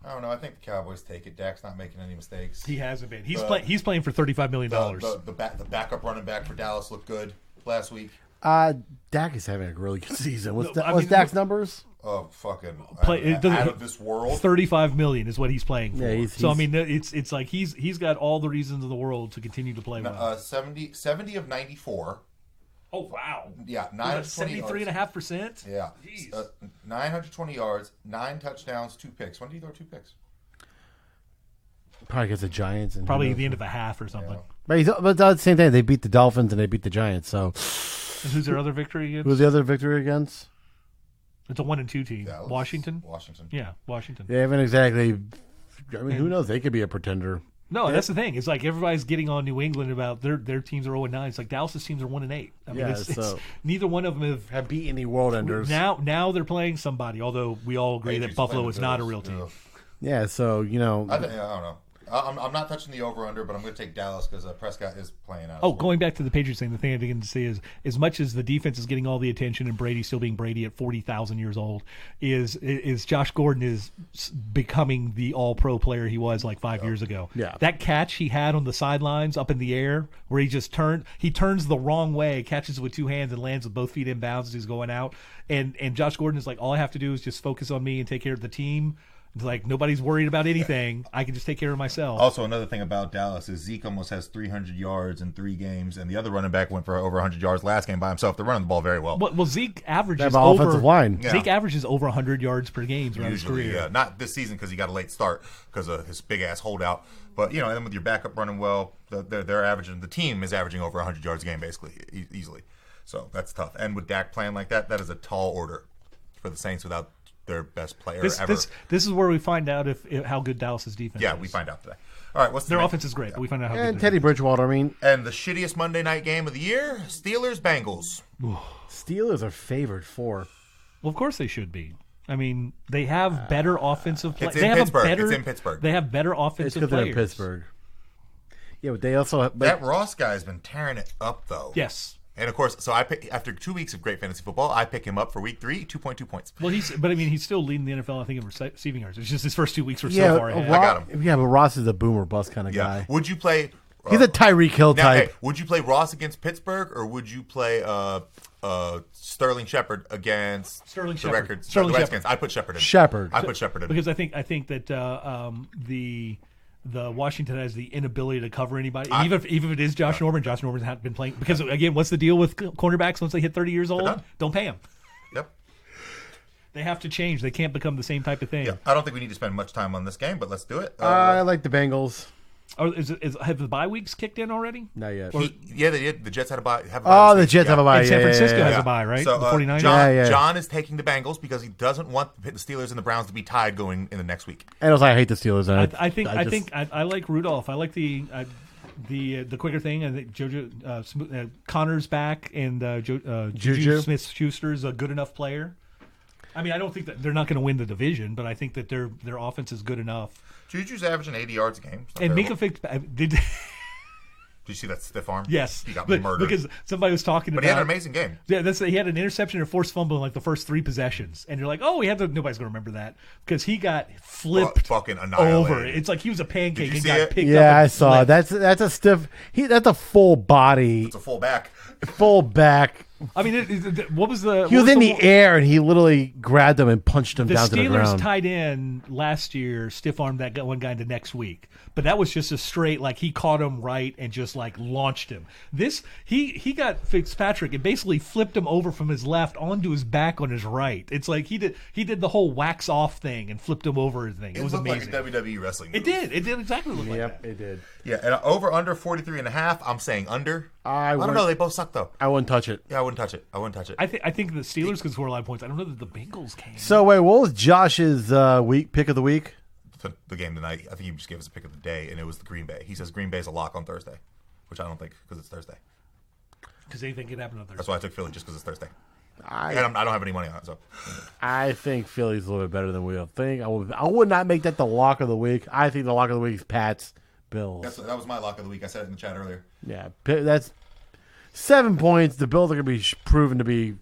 I don't know. I think the Cowboys take it. Dak's not making any mistakes. He hasn't been. He's playing for $35 million. The backup running back for Dallas looked good last week. Dak is having a really good season. What's Dak's numbers? Oh, fucking out of this world. $35 million is what he's playing for. Yeah, so I mean, it's like he's got all the reasons in the world to continue to play well. 70 of 94. Oh wow! Yeah, 73.5%. Yeah, 920 yards, 9 touchdowns, 2 picks. When did he throw 2 picks? Probably against the Giants. And probably the end of a half or something. Yeah. But the same thing. They beat the Dolphins and they beat the Giants. So, and who's their other victory against? Who's the other victory against? It's a 1-2 team. Dallas, Washington. Yeah, Washington. They haven't exactly. I mean, who knows? They could be a pretender. No, that's the thing. It's like everybody's getting on New England about their teams are 0-9. It's like Dallas's teams are 1-8. I mean, it's neither one of them have beaten any world enders. Now they're playing somebody. Although we all agree that Buffalo is not a real team. Yeah, so I don't know. I'm not touching the over-under, but I'm going to take Dallas because Prescott is playing out. Oh, going back to the Patriots thing, the thing I didn't say is, as much as the defense is getting all the attention and Brady still being Brady at 40,000 years old, is Josh Gordon is becoming the all-pro player he was like 5 years ago. Yeah. That catch he had on the sidelines up in the air where he turns the wrong way, catches it with 2 hands and lands with both feet in bounds as he's going out. And Josh Gordon is like, all I have to do is just focus on me and take care of the team. It's like nobody's worried about anything. I can just take care of myself. Also, another thing about Dallas is Zeke almost has 300 yards in 3 games, and the other running back went for over 100 yards last game by himself. They're running the ball very well. Well, Zeke averages offensive line. Zeke averages over 100 yards per game throughout his career. Yeah, not this season because he got a late start because of his big ass holdout. But and then with your backup running well, they're averaging. The team is averaging over 100 yards a game basically easily. So that's tough. And with Dak playing like that is a tall order for the Saints without their best player ever. This is where we find out if how good Dallas's defense is. Yeah, we find out today. All right, their offense is great, but we find out how good. And Teddy Bridgewater, and the shittiest Monday night game of the year, Steelers-Bengals. Steelers are favored 4. Well, of course they should be. I mean, they have better offensive players. It's in Pittsburgh. They have better offensive players. They're in Pittsburgh. Yeah, but they also have... That Ross guy has been tearing it up, though. Yes. And of course, so after 2 weeks of great fantasy football, I pick him up for week 3, 2.2 points. Well, he's still leading the NFL, I think, in receiving yards. It's just his first 2 weeks were so far ahead. I got him. Yeah, but Ross is a boomer bust kind of guy. Would you play? He's a Tyreek Hill type. Hey, would you play Ross against Pittsburgh, or would you play Sterling Shepard against the Redskins? I put Shepard in. I put Shepard in because I think that the Washington has the inability to cover anybody. Even if it is Josh Norman, Josh Norman's not been playing. Because, again, what's the deal with cornerbacks once they hit 30 years old? Don't pay them. Yep. They have to change. They can't become the same type of thing. Yeah. I don't think we need to spend much time on this game, but let's do it. I like the Bengals. Have the bye weeks kicked in already? Not yet. They did. The Jets had a bye. The Jets have a bye. And San Francisco has a bye, right? So, the 49ers? John is taking the Bengals because he doesn't want the Steelers and the Browns to be tied going in the next week. And also, I hate the Steelers. I like Rudolph. I like the quicker thing. I think Connor's back, and Juju Smith-Schuster is a good enough player. I mean, I don't think that they're not going to win the division, but I think that their offense is good enough. Juju's averaging 80 yards a game. And Minka did. Did you see that stiff arm? Yes, He got but, murdered. because somebody was talking But about. he had an amazing game. Yeah, he had an interception and a forced fumble in like the first 3 possessions, and you're like, oh, nobody's gonna remember that because he got flipped Fucking annihilated. over. It's like he was a pancake Did you and see got it? picked up. Yeah, and I saw. flipped. That's a stiff. That's a full body, It's a full back. full back. I mean, what was the? He was in the air and he literally grabbed him and punched him The down to the Steelers ground. tight end last year stiff armed that one guy into next week, but that was just a straight like he caught him right and just like launched him. This he got Fitzpatrick and basically flipped him over from his left onto his back on his right. It's like he did the whole wax off thing and flipped him over his thing. It was looked amazing. like a WWE wrestling move. It did exactly look like Yep, that. it did. Yeah, and over under 43.5. I'm saying under. I don't know. They both suck though. I wouldn't touch it. Yeah, I wouldn't touch it. I think the Steelers could score a lot of points. I don't know that the Bengals can. So wait, what was Josh's pick of the week? The game tonight. I think he just gave us a pick of the day, and it was the Green Bay. He says Green Bay's a lock on Thursday, which I don't think because it's Thursday. Because anything can happen on Thursday. That's why I took Philly just because it's Thursday. I And I don't have any money on it, so think Philly's a little bit better than we all think. I would not make that the lock of the week. I think the lock of the week is Pats, Bills. that was my lock of the week. I said it in the chat earlier. Yeah, that's 7 points. The Bills are going to be proven to be.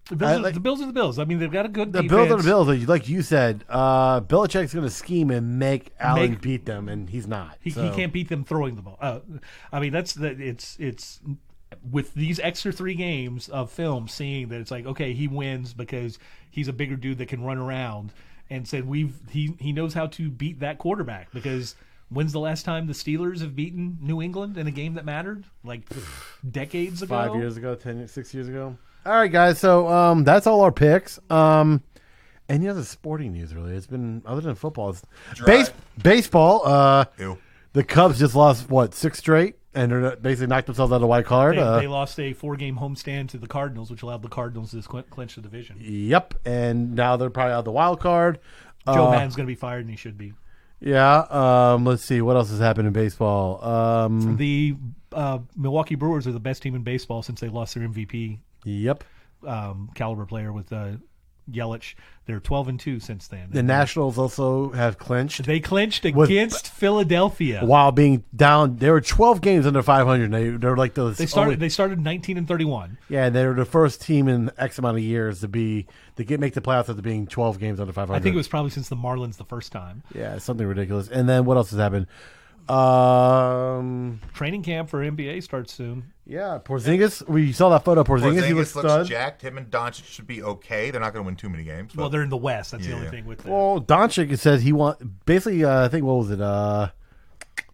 The Bills are the Bills. I mean, they've got a good The defense. Bills are the Bills. Like you said, Belichick's going to scheme and make Allen beat them, and he's not. He can't beat them throwing the ball. I mean, it's with these extra 3 games of film, seeing that it's like, okay, he wins because he's a bigger dude that can run around, and said he knows how to beat that quarterback because. When's the last time the Steelers have beaten New England in a game that mattered? Like decades ago? 5 years ago, 6 years ago. All right, guys. So that's all our picks. Any other sporting news, really? It's been, other than football, it's baseball. Ew. The Cubs just lost, 6 straight? And they're basically knocked themselves out of the wild card. They lost a 4-game homestand to the Cardinals, which allowed the Cardinals to clinch the division. Yep. And now they're probably out of the wild card. Joe Madden's going to be fired, and he should be. Yeah. Let's see. What else has happened in baseball? The Milwaukee Brewers are the best team in baseball since they lost their MVP Yep. caliber player with Yelich. They're 12-2 since then. The Nationals also have clinched. They clinched against Philadelphia. While being down, they were 12 games under 500. They're like those. They started 19-31. Yeah, they were the first team in X amount of years to make the playoffs after being 12 games under 500. I think it was probably since the Marlins the first time. Yeah, something ridiculous. And then what else has happened? Training camp for NBA starts soon. Yeah, Porzingis. We saw that photo of Porzingis. He looks stud. jacked. Him and Doncic should be okay. They're not going to win too many games. But Well, they're in the West. That's the only Yeah. thing with them. Well, Doncic says he basically. I think what was it?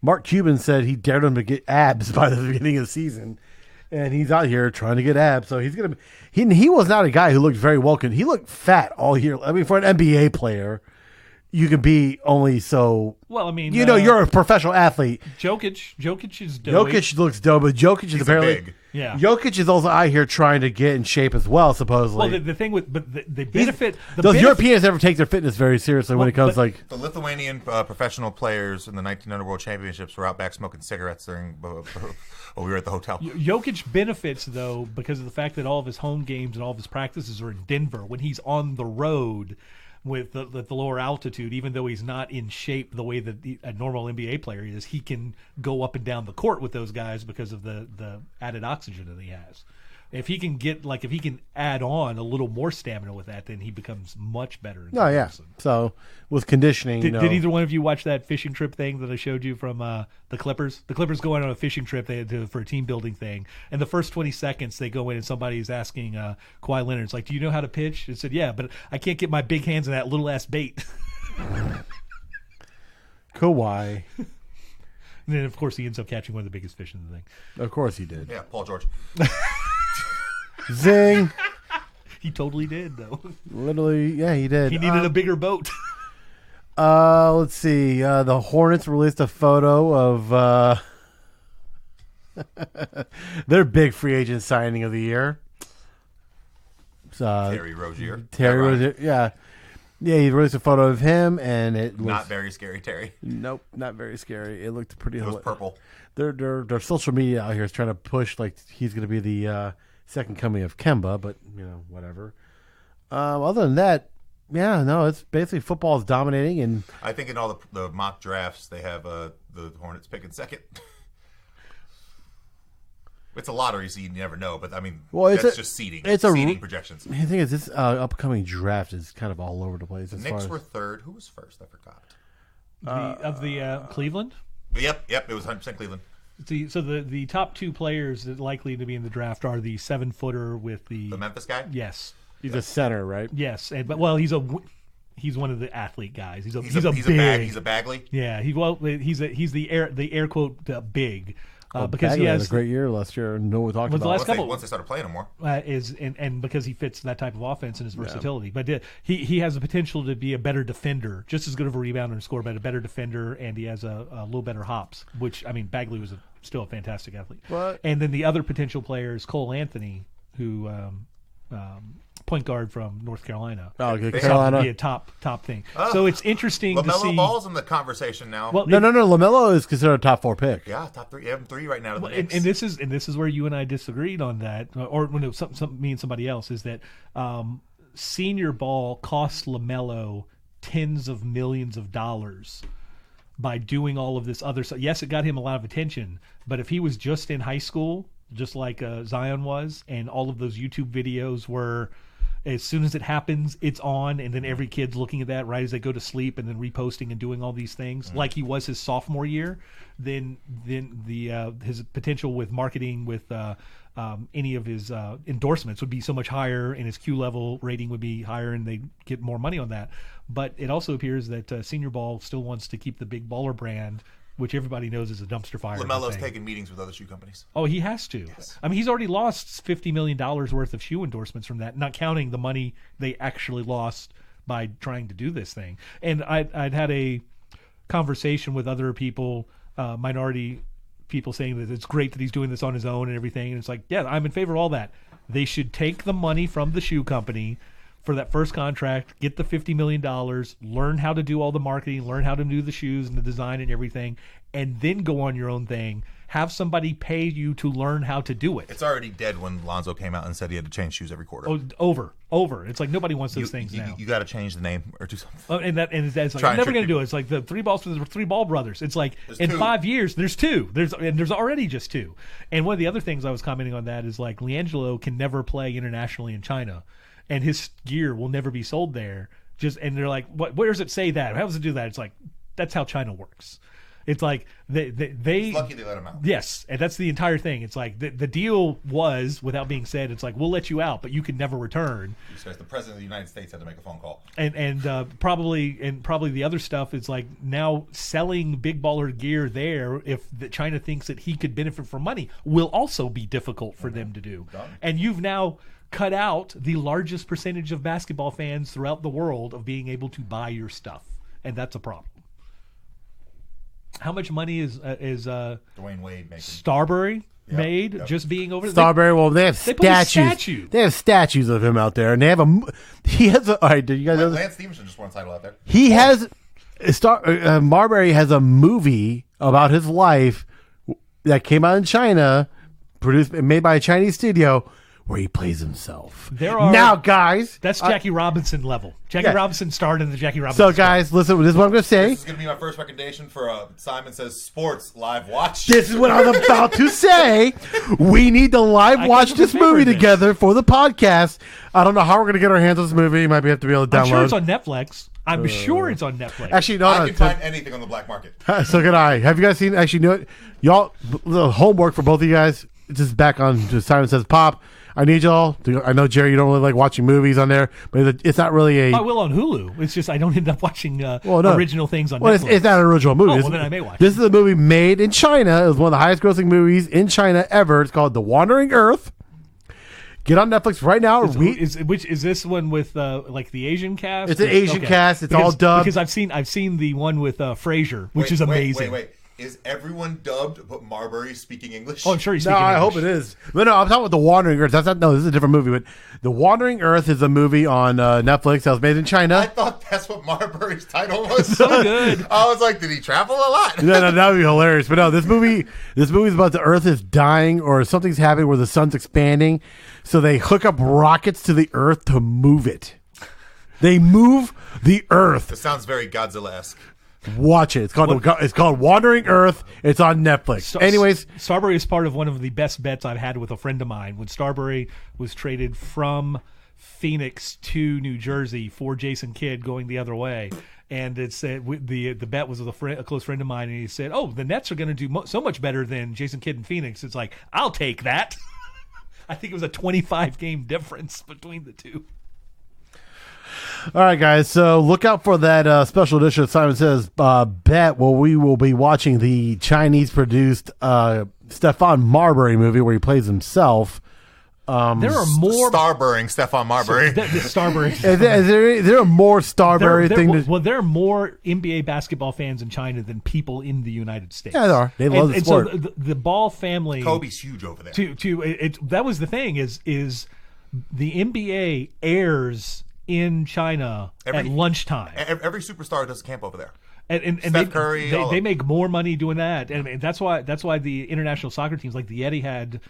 Mark Cuban said he dared him to get abs by the beginning of the season, and he's out here trying to get abs. So he's gonna. He was not a guy who looked very well. He looked fat all year. I mean, for an NBA player, you can be only so. Well, I mean, you're a professional athlete. Jokic is doughy. Jokic looks dope, but Jokic is He's apparently. big. Yeah. Jokic is also out here trying to get in shape as well, supposedly. Well, the thing with the benefit. Those Europeans never take their fitness very seriously when it comes like. The Lithuanian professional players in the 1900 World Championships were out back smoking cigarettes during while we were at the hotel. Jokic benefits, though, because of the fact that all of his home games and all of his practices are in Denver. When he's on the road with the lower altitude, even though he's not in shape the way that a normal NBA player is, he can go up and down the court with those guys because of the added oxygen that he has. If he can add on a little more stamina with that, then he becomes much better. Oh yeah. So with conditioning, Did either one of you watch that fishing trip thing that I showed you from the Clippers? The Clippers going on a fishing trip for a team building thing, and the first 20 seconds they go in and somebody's asking Kawhi Leonard, it's like, "Do you know how to pitch?" He said, "Yeah, but I can't get my big hands in that little ass bait." Kawhi. And then of course he ends up catching one of the biggest fish in the thing. Of course he did. Yeah, Paul George. Zing. He totally did, though. Literally, yeah, he did. He needed a bigger boat. Let's see. The Hornets released a photo of their big free agent signing of the year. Terry Rozier. Rozier, yeah. Yeah, he released a photo of him, and it was Not very scary, Terry. Nope, not very scary. It looked pretty. It was purple. Their social media out here is trying to push like he's going to be the second coming of Kemba, but whatever. Other than that, yeah, no, it's basically football is dominating, and I think in all the mock drafts they have the Hornets picking second. It's a lottery, so you never know. But I mean, Well, that's just seeding. It's seeding projections. The thing is, this upcoming draft is kind of all over the place. The Knicks were third. Who was first? I forgot. Cleveland. Yep. It was 100% Cleveland. So the top two players that likely to be in the draft are the 7-footer with the Memphis guy. Yes, he's a center, right? yes, but he's one of the athlete guys. He's a big. He's a Bagley. Yeah, he's the air quote big. Because Bagley he had has a great year last year. No one talked Was the about last it. couple- Once they started playing him more. And because he fits that type of offense and his versatility. But he has the potential to be a better defender, just as good of a rebounder and scorer, but a better defender, and he has a little better hops, which, I mean, Bagley was still a fantastic athlete. What? And then the other potential player is Cole Anthony, who point guard from North Carolina. Oh, okay. Would Carolina. be a top thing. So it's interesting to see. LaMelo Ball's in the conversation now. Well, No. LaMelo is considered a top 4 pick. Yeah, top 3. You have him 3 right now to the And Knicks. this is where you and I disagreed on that, or when it was me and somebody else, is that senior ball cost LaMelo tens of millions of dollars by doing all of this other stuff. Yes, it got him a lot of attention, but if he was just in high school, just like Zion was, and all of those YouTube videos were, as soon as it happens, it's on, and then every kid's looking at that right as they go to sleep, and then reposting and doing all these things, like he was his sophomore year, then the his potential with marketing with any of his endorsements would be so much higher, and his Q level rating would be higher, and they get more money on that. But it also appears that senior ball still wants to keep the big baller brand, which everybody knows is a dumpster fire. LaMelo's taking meetings with other shoe companies. Oh, he has to. Yes. I mean, he's already lost $50 million worth of shoe endorsements from that, not counting the money they actually lost by trying to do this thing. And I'd had a conversation with other people, minority people, saying that it's great that he's doing this on his own and everything. And it's like, yeah, I'm in favor of all that. They should take the money from the shoe company for that first contract, get the $50 million, learn how to do all the marketing, learn how to do the shoes and the design and everything, and then go on your own thing. Have somebody pay you to learn how to do it. It's already dead when Lonzo came out and said he had to change shoes every quarter. Oh, over. It's like nobody wants those things now. You got to change the name or do something. And that's like, Try I'm and never trick going to do people. it. It's like the three ball brothers. It's like There's in 2. 5 years, there's 2. There's already just 2. And one of the other things I was commenting on that is like LiAngelo can never play internationally in China, and his gear will never be sold there. And they're like, what? Where does it say that? How does it do that? It's like, that's how China works. It's like they It's lucky they let him out. Yes, and that's the entire thing. It's like the deal was, without being said, it's like, we'll let you out, but you can never return. He says the president of the United States had to make a phone call. And probably the other stuff is like now selling big baller gear there, if China thinks that he could benefit from money, will also be difficult for them to do. Done. And you've now cut out the largest percentage of basketball fans throughout the world of being able to buy your stuff, and that's a problem. How much money is Dwayne Wade making. Starbury made just being over there? Starbury, well, they have They put a statues. statue. They have statues of him out there, and they have he has a. All right, did you guys know this? Lance Stevenson just won a title out there. He has Marbury has a movie about his life that came out in China, made by a Chinese studio, where he plays himself. Now, guys, That's Jackie Robinson level. Jackie Robinson starred in the Jackie Robinson. So, guys, listen. This is what I'm going to say. This is going to be my first recommendation for Simon Says Sports live watch. This is what I was about to say. We need to live watch this movie together for the podcast. I don't know how we're going to get our hands on this movie. Might have to be able to download. I'm sure it's on Netflix. I'm sure it's on Netflix. Actually, no. I can find anything on the black market. So can I. Have you guys seen? Actually, you know what? Y'all, the homework for both of you guys. It's just back on to Simon Says Pop. I need y'all. I know, Jerry, you don't really like watching movies on there, but it's not really a. I will on Hulu. It's just I don't end up watching original things on Netflix. It's not an original movie. Oh, well, then I may watch This is a movie made in China. It was one of the highest grossing movies in China ever. It's called The Wandering Earth. Get on Netflix right now. Is this one with like the Asian cast? It's an Asian cast. It's all dubbed. Because I've seen the one with Frasier, which is amazing. Wait. Is everyone dubbed but Marbury speaking English? Oh, I'm sure he's No, speaking I English. hope it is. No, I'm talking about The Wandering Earth. This is a different movie. But The Wandering Earth is a movie on Netflix that was made in China. I thought that's what Marbury's title was. So good. I was like, did he travel a lot? No, that would be hilarious. But no, this movie is about the Earth is dying or something's happening where the sun's expanding. So they hook up rockets to the Earth to move it. They move the Earth. It sounds very Godzilla-esque. Watch it. It's called Wandering Earth. It's on Netflix. Anyways, Starbury is part of one of the best bets I've had with a friend of mine. When Starbury was traded from Phoenix to New Jersey for Jason Kidd going the other way. And it said the bet was with a close friend of mine, and he said, "Oh, the Nets are going to do so much better than Jason Kidd in Phoenix." It's like, I'll take that. I think it was a 25-game difference between the two. All right, guys. So look out for that special edition of Simon Says Bet, where we will be watching the Chinese-produced Stephon Marbury movie where he plays himself. There are more Starburying Stephon Marbury. Starbury. Is there a more Starbury thing? Well, there are more NBA basketball fans in China than people in the United States. Yeah, there are. They love the sport. So the Ball family. Kobe's huge over there. That was the thing is the NBA airs in China at lunchtime. Every superstar does camp over there. And Steph Curry, they make more money doing that, and that's why the international soccer teams like the Etihad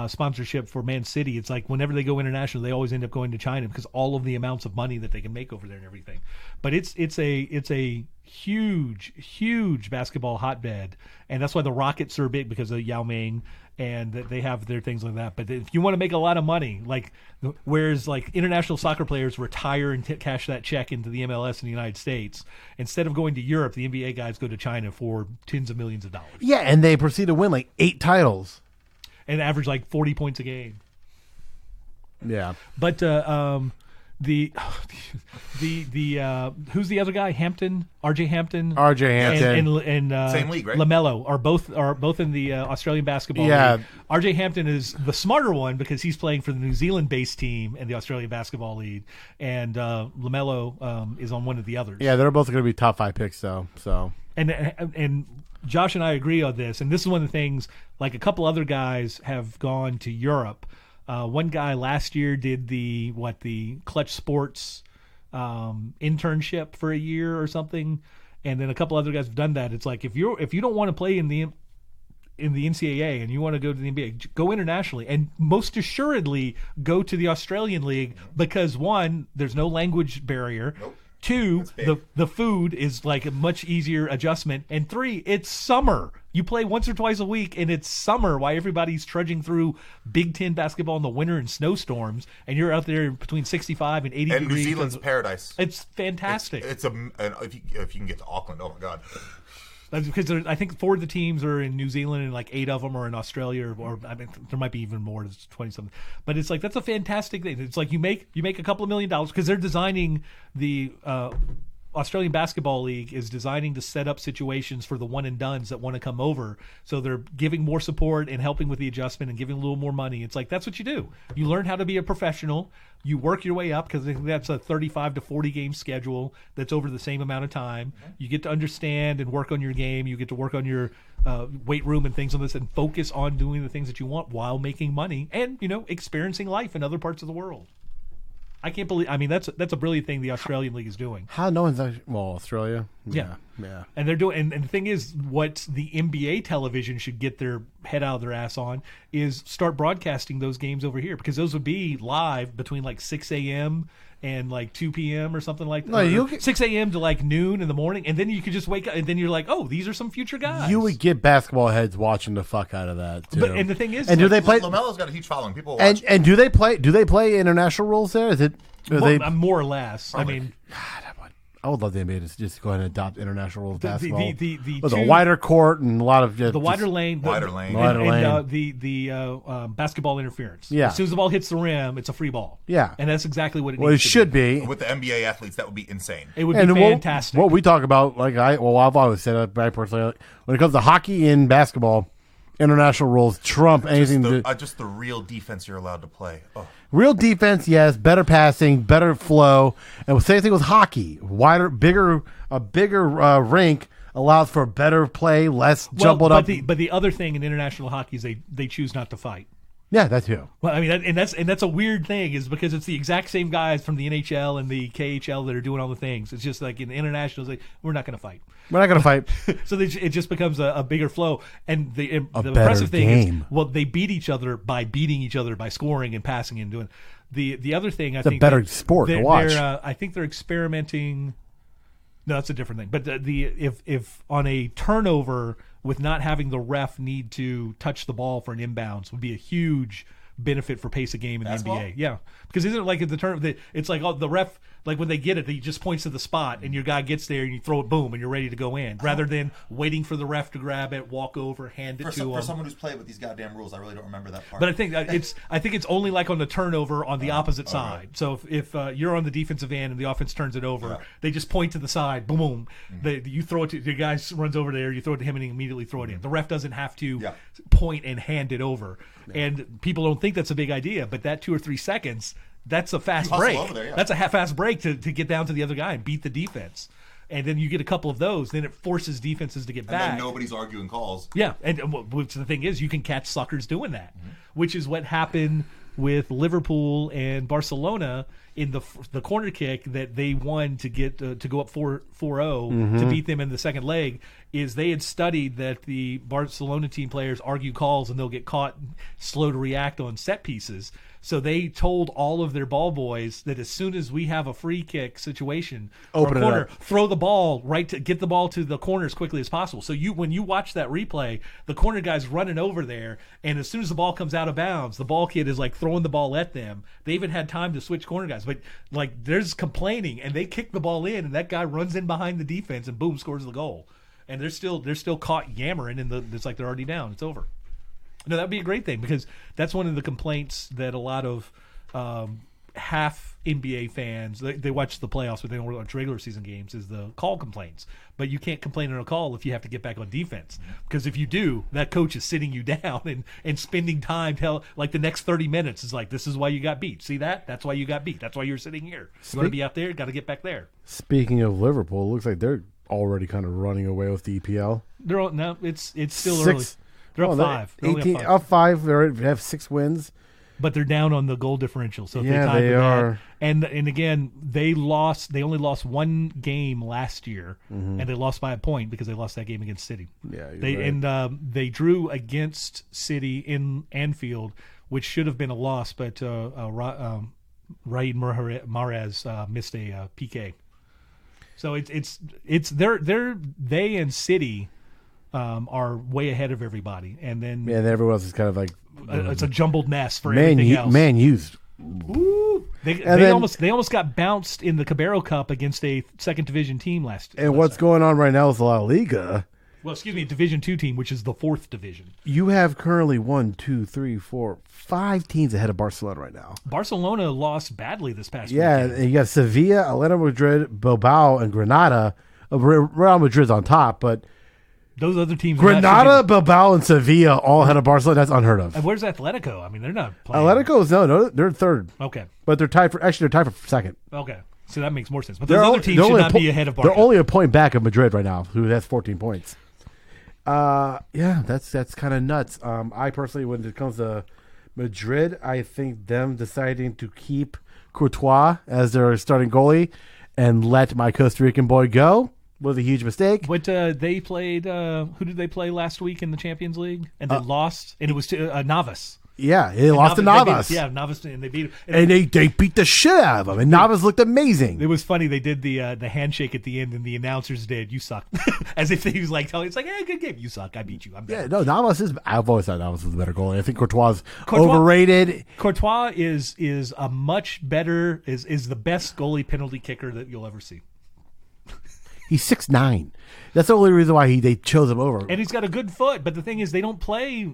sponsorship for Man City. It's like whenever they go international, they always end up going to China because all of the amounts of money that they can make over there and everything. But it's a huge basketball hotbed, and that's why the Rockets are big because of Yao Ming, and that they have their things like that. But if you want to make a lot of money, like whereas like international soccer players retire and cash that check into the MLS in the United States, instead of going to Europe, the NBA guys go to China for tens of millions of dollars. Yeah, and they proceed to win like 8 titles and average like 40 points a game. Yeah, but the who's the other guy? RJ Hampton, and same league, right? LaMelo are both in the Australian basketball league. RJ Hampton is the smarter one because he's playing for the New Zealand-based team in the Australian Basketball League, and LaMelo is on one of the others. Yeah, they're both going to be top 5 picks, though. So and Josh and I agree on this, and this is one of the things. Like a couple other guys have gone to Europe. One guy last year did the Clutch Sports internship for a year or something, and then a couple other guys have done that. It's like if you don't want to play in the NCAA and you want to go to the NBA, go internationally, and most assuredly go to the Australian League because one, there's no language barrier. Nope. 2, the food is like a much easier adjustment, and 3, it's summer. You play once or twice a week, and it's summer. While everybody's trudging through Big Ten basketball in the winter and snowstorms, and you're out there between 65 and 80 and degrees. New Zealand's paradise. It's fantastic. If you can get to Auckland, oh my god. Because I think 4 of the teams are in New Zealand and like 8 of them are in Australia, or I mean, there might be even more. It's 20-something. But it's like that's a fantastic thing. It's like you make a couple of $1 million because they're designing the Australian Basketball League is designing to set up situations for the one and dones that want to come over. So they're giving more support and helping with the adjustment and giving a little more money. It's like that's what you do. You learn how to be a professional. You work your way up because that's a 35 to 40 game schedule that's over the same amount of time. You get to understand and work on your game. You get to work on your weight room and things on this and focus on doing the things that you want while making money and, experiencing life in other parts of the world. I can't believe. I mean, that's a brilliant thing the Australian League is doing. How no one's actually, Australia? Yeah. And they're doing. And the thing is, what the NBA television should get their head out of their ass on is start broadcasting those games over here because those would be live between like 6 a.m. and like 2 p.m. or something like that. No, 6 a.m. to like noon in the morning, and then you could just wake up, and then you're like, oh, these are some future guys. You would get basketball heads watching the fuck out of that too. And the thing is, and do they play? LaMelo's got a huge following. People watch. And do they play? Do they play international rules there? Is it? More or less. Probably. I mean, I would love the NBA to just go ahead and adopt international rules basketball. With a wider court and a lot of the wider lane, and the basketball interference. Yeah. As soon as the ball hits the rim, it's a free ball. Yeah, and that's exactly what it needs. Well, it should be with the NBA athletes. That would be insane. It would be fantastic. What we talk about, I've always said, right, personally, when it comes to hockey and basketball, international rules trump anything. Just the real defense you're allowed to play. Oh. Real defense, yes. Better passing, better flow, and same thing with hockey. Wider, bigger rink allows for better play, less jumbled up. But the other thing in international hockey is they choose not to fight. Yeah, that too. Well, I mean, that's a weird thing, is because it's the exact same guys from the NHL and the KHL that are doing all the things. It's just like in the internationals, we're not going to fight. We're not going to fight. So it just becomes a bigger flow. And the impressive thing is, they beat each other by beating each other by scoring and passing and doing. The other thing, I think, it's a better sport to watch. I think they're experimenting. No, that's a different thing. But if on a turnover with not having the ref need to touch the ball for an inbounds would be a huge benefit for pace of game in Basketball? the NBA. Yeah, because isn't it like at the turn? It's like the ref, like when they get it, he just points to the spot, and your guy gets there, and you throw it, boom, and you're ready to go in, rather than waiting for the ref to grab it, walk over, hand it to him. For someone who's played with these goddamn rules, I really don't remember that part. But I think it's only like on the turnover on the opposite side. Right. So if you're on the defensive end and the offense turns it over, they just point to the side, boom, boom. You throw it to your guy runs over there, you throw it to him, and he immediately throw it in. The ref doesn't have to point and hand it over. And people don't think that's a big idea, but that 2 or 3 seconds, that's a fast break. Over there, That's a fast break to get down to the other guy and beat the defense. And then you get a couple of those, then it forces defenses to get And back. then nobody's arguing calls. Yeah, and which the thing is, you can catch suckers doing that, which is what happened with Liverpool and Barcelona in the corner kick that they won to get to go up 4-0 to beat them in the second leg. Is they had studied that the Barcelona team players argue calls and they'll get caught slow to react on set pieces. So they told all of their ball boys that as soon as we have a free kick situation or Open a it corner, up. throw the ball get the ball to the corner as quickly as possible. So when you watch that replay, the corner guy's running over there, and as soon as the ball comes out of bounds, the ball kid is like throwing the ball at them. They even had time to switch corner guys, but like there's complaining, and they kick the ball in, and that guy runs in behind the defense and boom, scores the goal. And they're still caught yammering, and it's like they're already down. It's over. No, that'd be a great thing, because that's one of the complaints that a lot of half NBA fans, they watch the playoffs, but they don't watch regular season games, is the call complaints. But you can't complain on a call if you have to get back on defense, because if you do, that coach is sitting you down and spending time like the next 30 minutes is like, this is why you got beat. See that? That's why you got beat. That's why you're sitting here. You want to be out there, got to get back there. Speaking of Liverpool, it looks like they're already kind of running away with the EPL. It's still early. They're up 5. They're only 18, up 5. They have 6 wins. But they're down on the goal differential. So if Yeah, they tied they with are. that, and again, they only lost one game last year, and they lost by a point because they lost that game against City. Yeah, you're they right. and they drew against City in Anfield, which should have been a loss, but Raid Mahrez missed a PK. So they and City are way ahead of everybody, and then Everyone else is kind of like it's a jumbled mess for everything else. Man used. Ooh. They almost got bounced in the Cabero Cup against a second division team last. And what's going on right now is La Liga. Well, excuse me, Division 2 team, which is the 4th division. You have currently 1, 2, 3, 4, 5 teams ahead of Barcelona right now. Barcelona lost badly this past Yeah, weekend. and you got Sevilla, Atletico Madrid, Bilbao, and Granada. Real Madrid's on top, but Those other teams. Granada, Bilbao, and Sevilla all ahead of Barcelona. That's unheard of. And where's Atletico? I mean, they're not playing. Atletico's no, they're third, Okay. but they're tied for second. Okay. So that makes more sense. But those other teams should not be ahead of Barca. They're only a point back of Madrid right now, who has 14 points. Yeah, that's kind of nuts. I personally, when it comes to Madrid, I think them deciding to keep Courtois as their starting goalie and let my Costa Rican boy go was a huge mistake. But they played. Who did they play last week in the Champions League? And they lost. And it was to Navas. Yeah, they lost to Navas. Navas, and they beat. And they beat the shit out of him. And Navas looked amazing. It was funny. They did the handshake at the end, and the announcers did, "You suck," as if he was like telling. It's like, "Hey, good game. You suck. I beat you. I'm better." Yeah, no, Navas is. I've always thought Navas was a better goalie. I think Courtois is overrated. Courtois is a much better is the best goalie penalty kicker that you'll ever see. He's 6'9". That's the only reason why they chose him over. And he's got a good foot, but the thing is, they don't play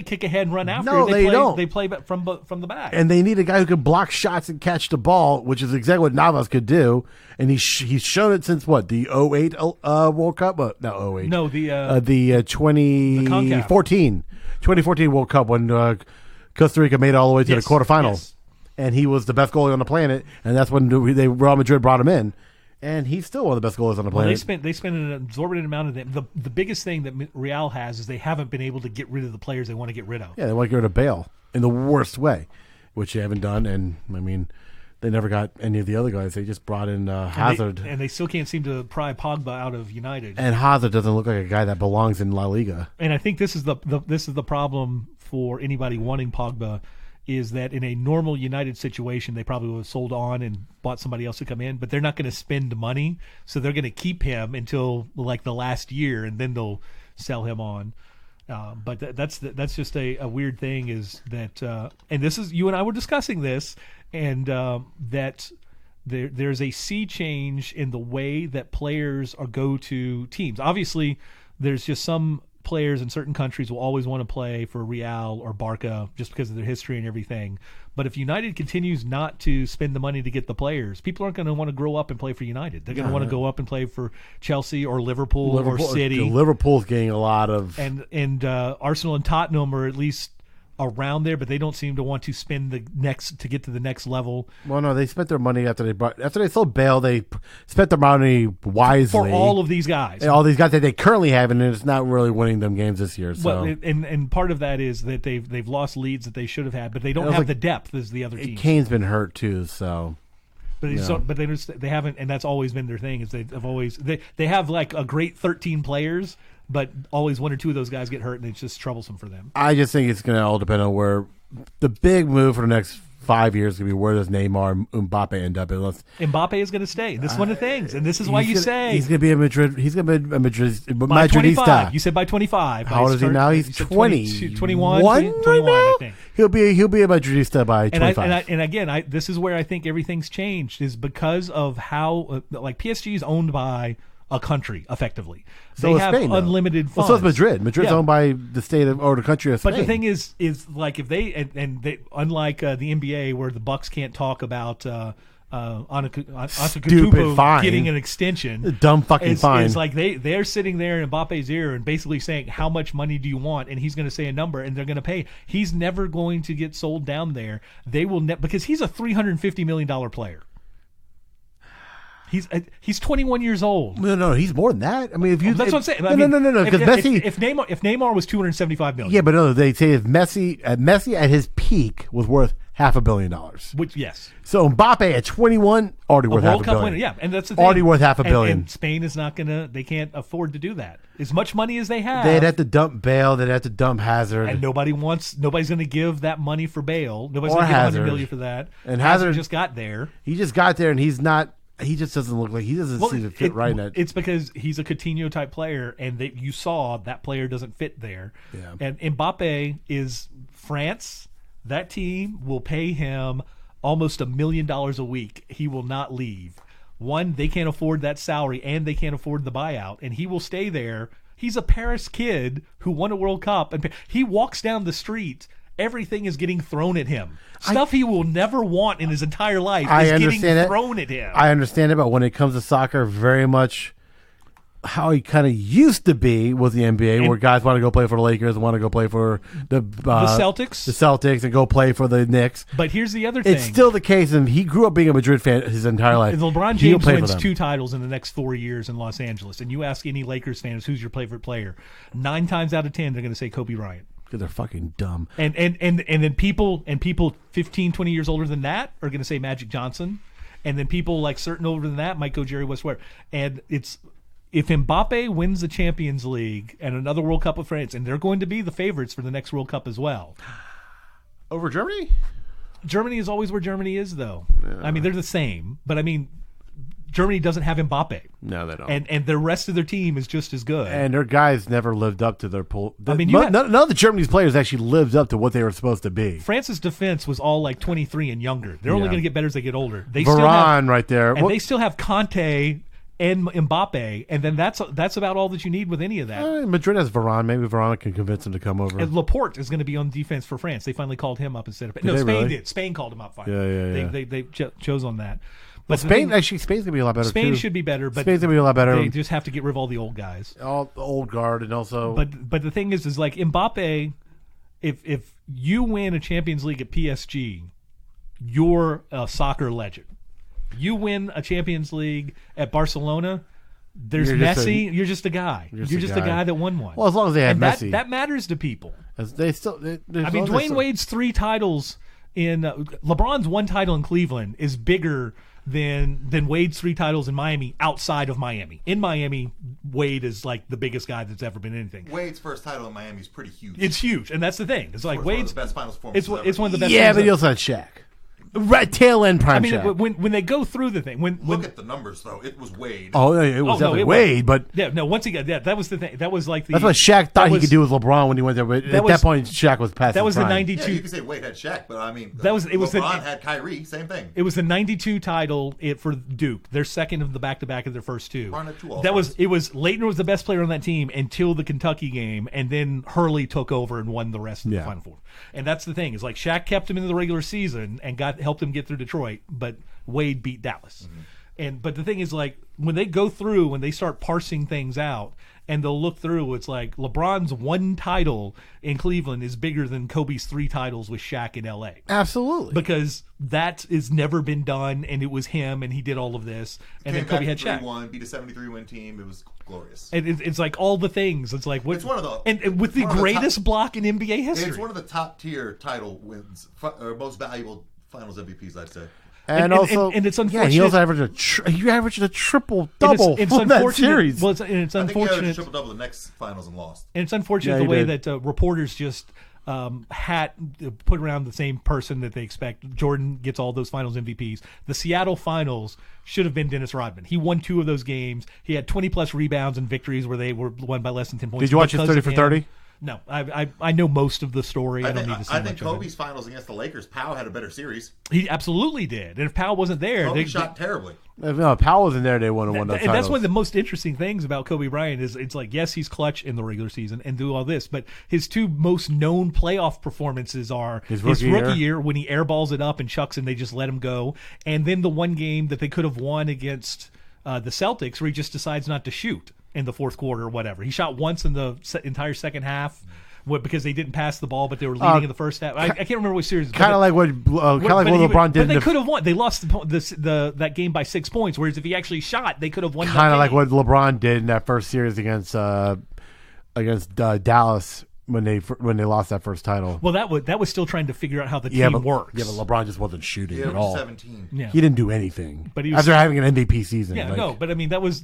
kick ahead and run after. No, they don't. They play from the back. And they need a guy who can block shots and catch the ball, which is exactly what Navas could do. And he's shown it since what, the 08 World Cup? Not 08. No, the 2014 World Cup when Costa Rica made it all the way to the quarterfinals. Yes. And he was the best goalie on the planet. And that's when Real Madrid brought him in. And he's still one of the best goalies on the planet. They spent an exorbitant amount of them. The biggest thing that Real has is they haven't been able to get rid of the players they want to get rid of. Yeah, they want to get rid of Bale in the worst way, which they haven't done. And, I mean, they never got any of the other guys. They just brought in Hazard. And they still can't seem to pry Pogba out of United. And Hazard doesn't look like a guy that belongs in La Liga. And I think this is the problem for anybody wanting Pogba is that in a normal United situation, they probably would have sold on and bought somebody else to come in, but they're not going to spend money, so they're going to keep him until like the last year, and then they'll sell him on. But that's just a weird thing is that, and this is, you and I were discussing this, and that there's a sea change in the way that players go to teams. Obviously, there's just some players in certain countries will always want to play for Real or Barca just because of their history and everything. But if United continues not to spend the money to get the players, people aren't going to want to grow up and play for United. They're going to want to go up and play for Chelsea or Liverpool or City. Liverpool's getting a lot of... And Arsenal and Tottenham are at least around there, but they don't seem to want to spend to get to the next level. Well, no, they spent their money after they sold Bale. They spent their money wisely for all of these guys. All these guys that they currently have, and it's not really winning them games this year. So, well, and part of that is that they've lost leads that they should have had, but they don't have the depth as the other teams. Kane's been hurt too, so. But they haven't, and that's always been their thing. Is they have like a great 13 players, but always one or two of those guys get hurt, and it's just troublesome for them. I just think it's going to all depend on where the big move for the next 5 years is going to be. Where does Neymar and Mbappe end up? Mbappe is going to stay. This is one of the things, and this is why you say he's going to be a Madrid. He's going to be a by 25. You said by 25. How old is he now? He's 20, 21 right I think. He'll be a Madridista by 25. And again, this is where I think everything's changed is because of how like PSG is owned by a country effectively. They have Spain, unlimited funds. Well, so is Madrid. Madrid's owned by the state or the country of Spain. But the thing is like if they unlike the NBA where the Bucks can't talk about Antetokounmpo getting an extension, dumb fucking fine. It's like they're sitting there in Mbappe's ear and basically saying, how much money do you want? And he's going to say a number, and they're going to pay. He's never going to get sold down there. They will because he's a $350 million player. He's 21 years old. No, he's more than that. I mean, if you that's what I'm saying. No. Because Messi, if Neymar was 275 million, yeah, but no, they say if Messi at his peak was worth $500 million. Which yes. So Mbappe at 21 already worth $500 million. Winner, yeah, and that's the thing. Already worth $500 million. And Spain is not gonna. They can't afford to do that. As much money as they have, they'd have to dump Bale. They'd have to dump Hazard. And nobody's going to give that money for Bale. Nobody's going to give $100 million for that. And Hazard just got there. He just got there, and he's not. He just doesn't look like he doesn't seem to fit right in that. It's because he's a Coutinho type player, and you saw that player doesn't fit there. Yeah. And Mbappe is France. That team will pay him almost $1 million a week. He will not leave. One, they can't afford that salary, and they can't afford the buyout, and he will stay there. He's a Paris kid who won a World Cup, and he walks down the street. Everything is getting thrown at him. Stuff he will never want in his entire life is getting thrown at him. I understand it, but when it comes to soccer, very much how he kind of used to be with the NBA, where guys want to go play for the Lakers, want to go play for the Celtics, and go play for the Knicks. But here's the other thing. It's still the case, and he grew up being a Madrid fan his entire life. LeBron James wins 2 titles in the next 4 years in Los Angeles, and you ask any Lakers fans who's your favorite player, 9 times out of 10 they're going to say Kobe Bryant. Because they're fucking dumb. And then people 15, 20 years older than that are going to say Magic Johnson. And then people like certain older than that might go Jerry Westware. And it's if Mbappe wins the Champions League and another World Cup of France, and they're going to be the favorites for the next World Cup as well. Over Germany? Germany is always where Germany is, though. Yeah. I mean, they're the same. But, I mean, Germany doesn't have Mbappe. No, they don't. And the rest of their team is just as good. And their guys never lived up to their pull. None of the Germany's players actually lived up to what they were supposed to be. France's defense was all like 23 and younger. They're only going to get better as they get older. Varane right there. And they still have Conte and Mbappe, and then that's about all that you need with any of that. Madrid has Varane. Maybe Varane can convince him to come over. And Laporte is going to be on defense for France. They finally called him up instead of... No, Spain really did. Spain called him up finally. Yeah. They chose on that. But Spain's going to be a lot better, Spain too. should be better, but Spain's going to be a lot better. They just have to get rid of all the old guys. All the old guard, and also... But the thing is like Mbappe, if you win a Champions League at PSG, you're a soccer legend. You win a Champions League at Barcelona, there's Messi, you're just a guy. You're just a guy that won one. Well, as long as they have Messi. That matters to people. Dwayne Wade's 3 titles... LeBron's 1 title in Cleveland is bigger than Wade's 3 titles in Miami outside of Miami. In Miami, Wade is like the biggest guy that's ever been anything. Wade's first title in Miami is pretty huge. It's huge, and that's the thing. It's like One of Wade's the best finals performances it's one of the best. Yeah, things but he ever. also had Shaq. Right, tail end prime I mean, Shaq. when they go through the thing, when Look at the numbers, though. It was Wade. Oh, it was definitely Wade, but once he got that was the thing. That was like the that's what Shaq thought he was- could do with LeBron when he went there. But at that point, Shaq was past. That was the prime. 92. Yeah, you could say Wade had Shaq, but I mean, That was- it was the- LeBron had Kyrie, same thing. It was the 92 title for Duke. Their second of the back-to-back of their first 2. LeBron had 2 That All-Stars. it was Leitner was the best player on that team until the Kentucky game, and then Hurley took over and won the rest of the Final Four. And that's the thing is like Shaq kept him in the regular season and helped him get through Detroit, but Wade beat Dallas. But the thing is like when they go through, when they start parsing things out, and they'll look through, it's like LeBron's 1 title in Cleveland is bigger than Kobe's 3 titles with Shaq in LA. Absolutely. Because that has never been done, and it was him, and he did all of this, and then Kobe had Shaq. 3-1, beat a 73-win team. It was glorious. And it's like all the things. It's like what? It's one of the- and with the one of the greatest top- block in NBA history. It's one of the top tier title wins, or most valuable Finals MVPs, I'd say. And also, and it's yeah, unfortunate. he also averaged a triple And double it's from that unfortunate. series. Well, it's I think he averaged unfortunate. triple double the next Finals and lost. And it's unfortunate Yeah, the he way did. that reporters just put around the same person that they expect. Jordan gets all those Finals MVPs. The Seattle Finals should have been Dennis Rodman. He won 2 of those games. He had 20-plus rebounds and victories where they were won by less than 10 points. Did you watch his because 30 of for him. 30? No, I know most of the story. I don't need to see I much think of it. Kobe's Finals against the Lakers, Powell had a better series. He absolutely did. And if Powell wasn't there, Kobe shot terribly. If Powell wasn't there, they wouldn't have won those and that's titles. one of the most interesting things about Kobe Bryant is it's like, yes, he's clutch in the regular season and do all this, but his 2 most known playoff performances are His his rookie rookie year. year when he airballs it up and chucks and they just let him go, and then the one game that they could have won against the Celtics where he just decides not to shoot in the fourth quarter or whatever. He shot once in the entire second half. Because they didn't pass the ball, but they were leading in the first half. I can't remember what series. Kind of like what LeBron did. But they could have won. They lost that game by 6 points. Whereas if he actually shot, they could have won. Kind of like what LeBron did in that first series against Dallas when they lost that first title. Well, that was still trying to figure out how the team works. Yeah, but LeBron just wasn't shooting Yeah, at it was all. 17. Yeah. He didn't do anything. But he was- after having an MVP season. Yeah, like, no, but I mean that was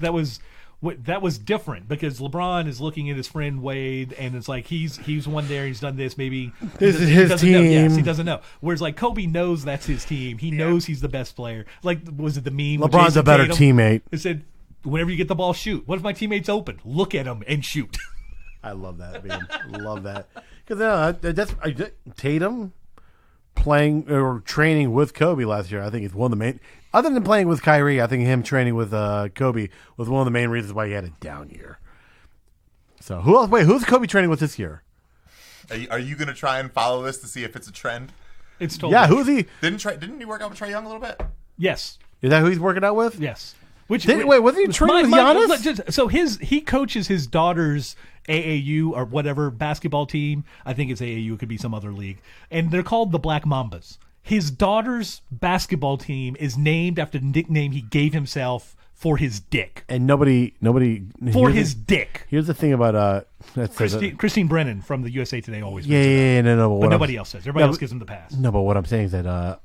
different because LeBron is looking at his friend Wade, and it's like he's one there, he's done this, maybe This is he his doesn't know. Yes, he team. doesn't know. Whereas like Kobe knows that's his team. He knows he's the best player. Like was it the meme? with LeBron's Jason a better Tatum? teammate. It said, "Whenever you get the ball, shoot. What if my teammate's open? Look at him and shoot." I love that, man. Love that. Because Tatum playing or training with Kobe last year, I think it's one of the main. Other than playing with Kyrie, I think him training with Kobe was one of the main reasons why he had a down year. So who else? Wait, who's Kobe training with this year? Are you going to try and follow this to see if it's a trend? It's totally Yeah, who's he? Didn't he work out with Trae Young a little bit? Yes, Is that who he's working out with? yes. Which Wait, wasn't he training with Giannis? So he coaches his daughter's AAU or whatever basketball team. I think it's AAU. It could be some other league, and they're called the Black Mambas. His daughter's basketball team is named after the nickname he gave himself for his dick. And nobody For here's his the, dick. Here's the thing about Christine Brennan from the USA Today always. Yeah, mentions that. yeah, no, But what nobody I'm- else says. Everybody No, else but- gives him the pass. No, but what I'm saying is that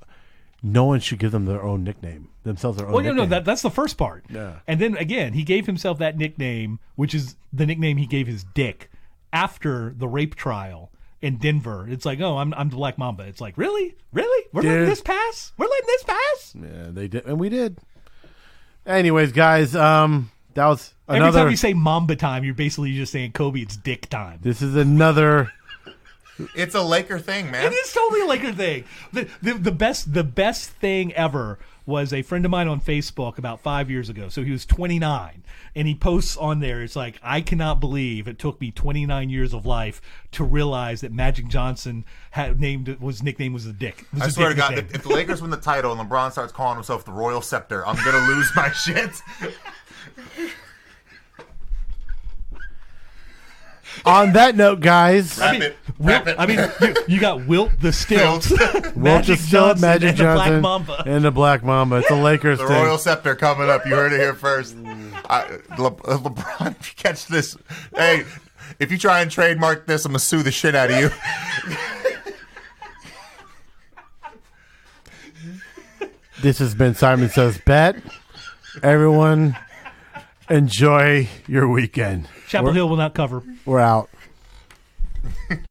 no one should give them their own nickname. Themselves their own Well, nickname. no, that's the first part. Yeah. And then again, he gave himself that nickname, which is the nickname he gave his dick after the rape trial in Denver. It's like, oh, I'm the Black Mamba. It's like, really? We're letting Dude. this pass? We're letting this pass? Yeah, they did, and we did. Anyways, guys, that was Every another. time you say Mamba time, you're basically just saying, Kobe, it's dick time. This is another. It's a Laker thing, man. It is totally a Laker thing. The best thing ever was a friend of mine on Facebook about 5 years ago. So he was 29, and he posts on there. It's like, I cannot believe it took me 29 years of life to realize that Magic Johnson his nickname was the Dick. I swear to God, if the Lakers win the title and LeBron starts calling himself the Royal Scepter, I'm gonna lose my shit. On that note, guys, Wrap it. You got Wilt the Stilt, Wilt the Stilt, Magic and the Black Johnson, Mamba. and the Black Mamba. It's a Lakers The thing. Royal Scepter coming up. You heard it here first. LeBron, if you catch this, hey, if you try and trademark this, I'm gonna sue the shit out of you. This has been Simon Says Bet. Everyone, enjoy your weekend. Chapel Hill will not cover. We're out.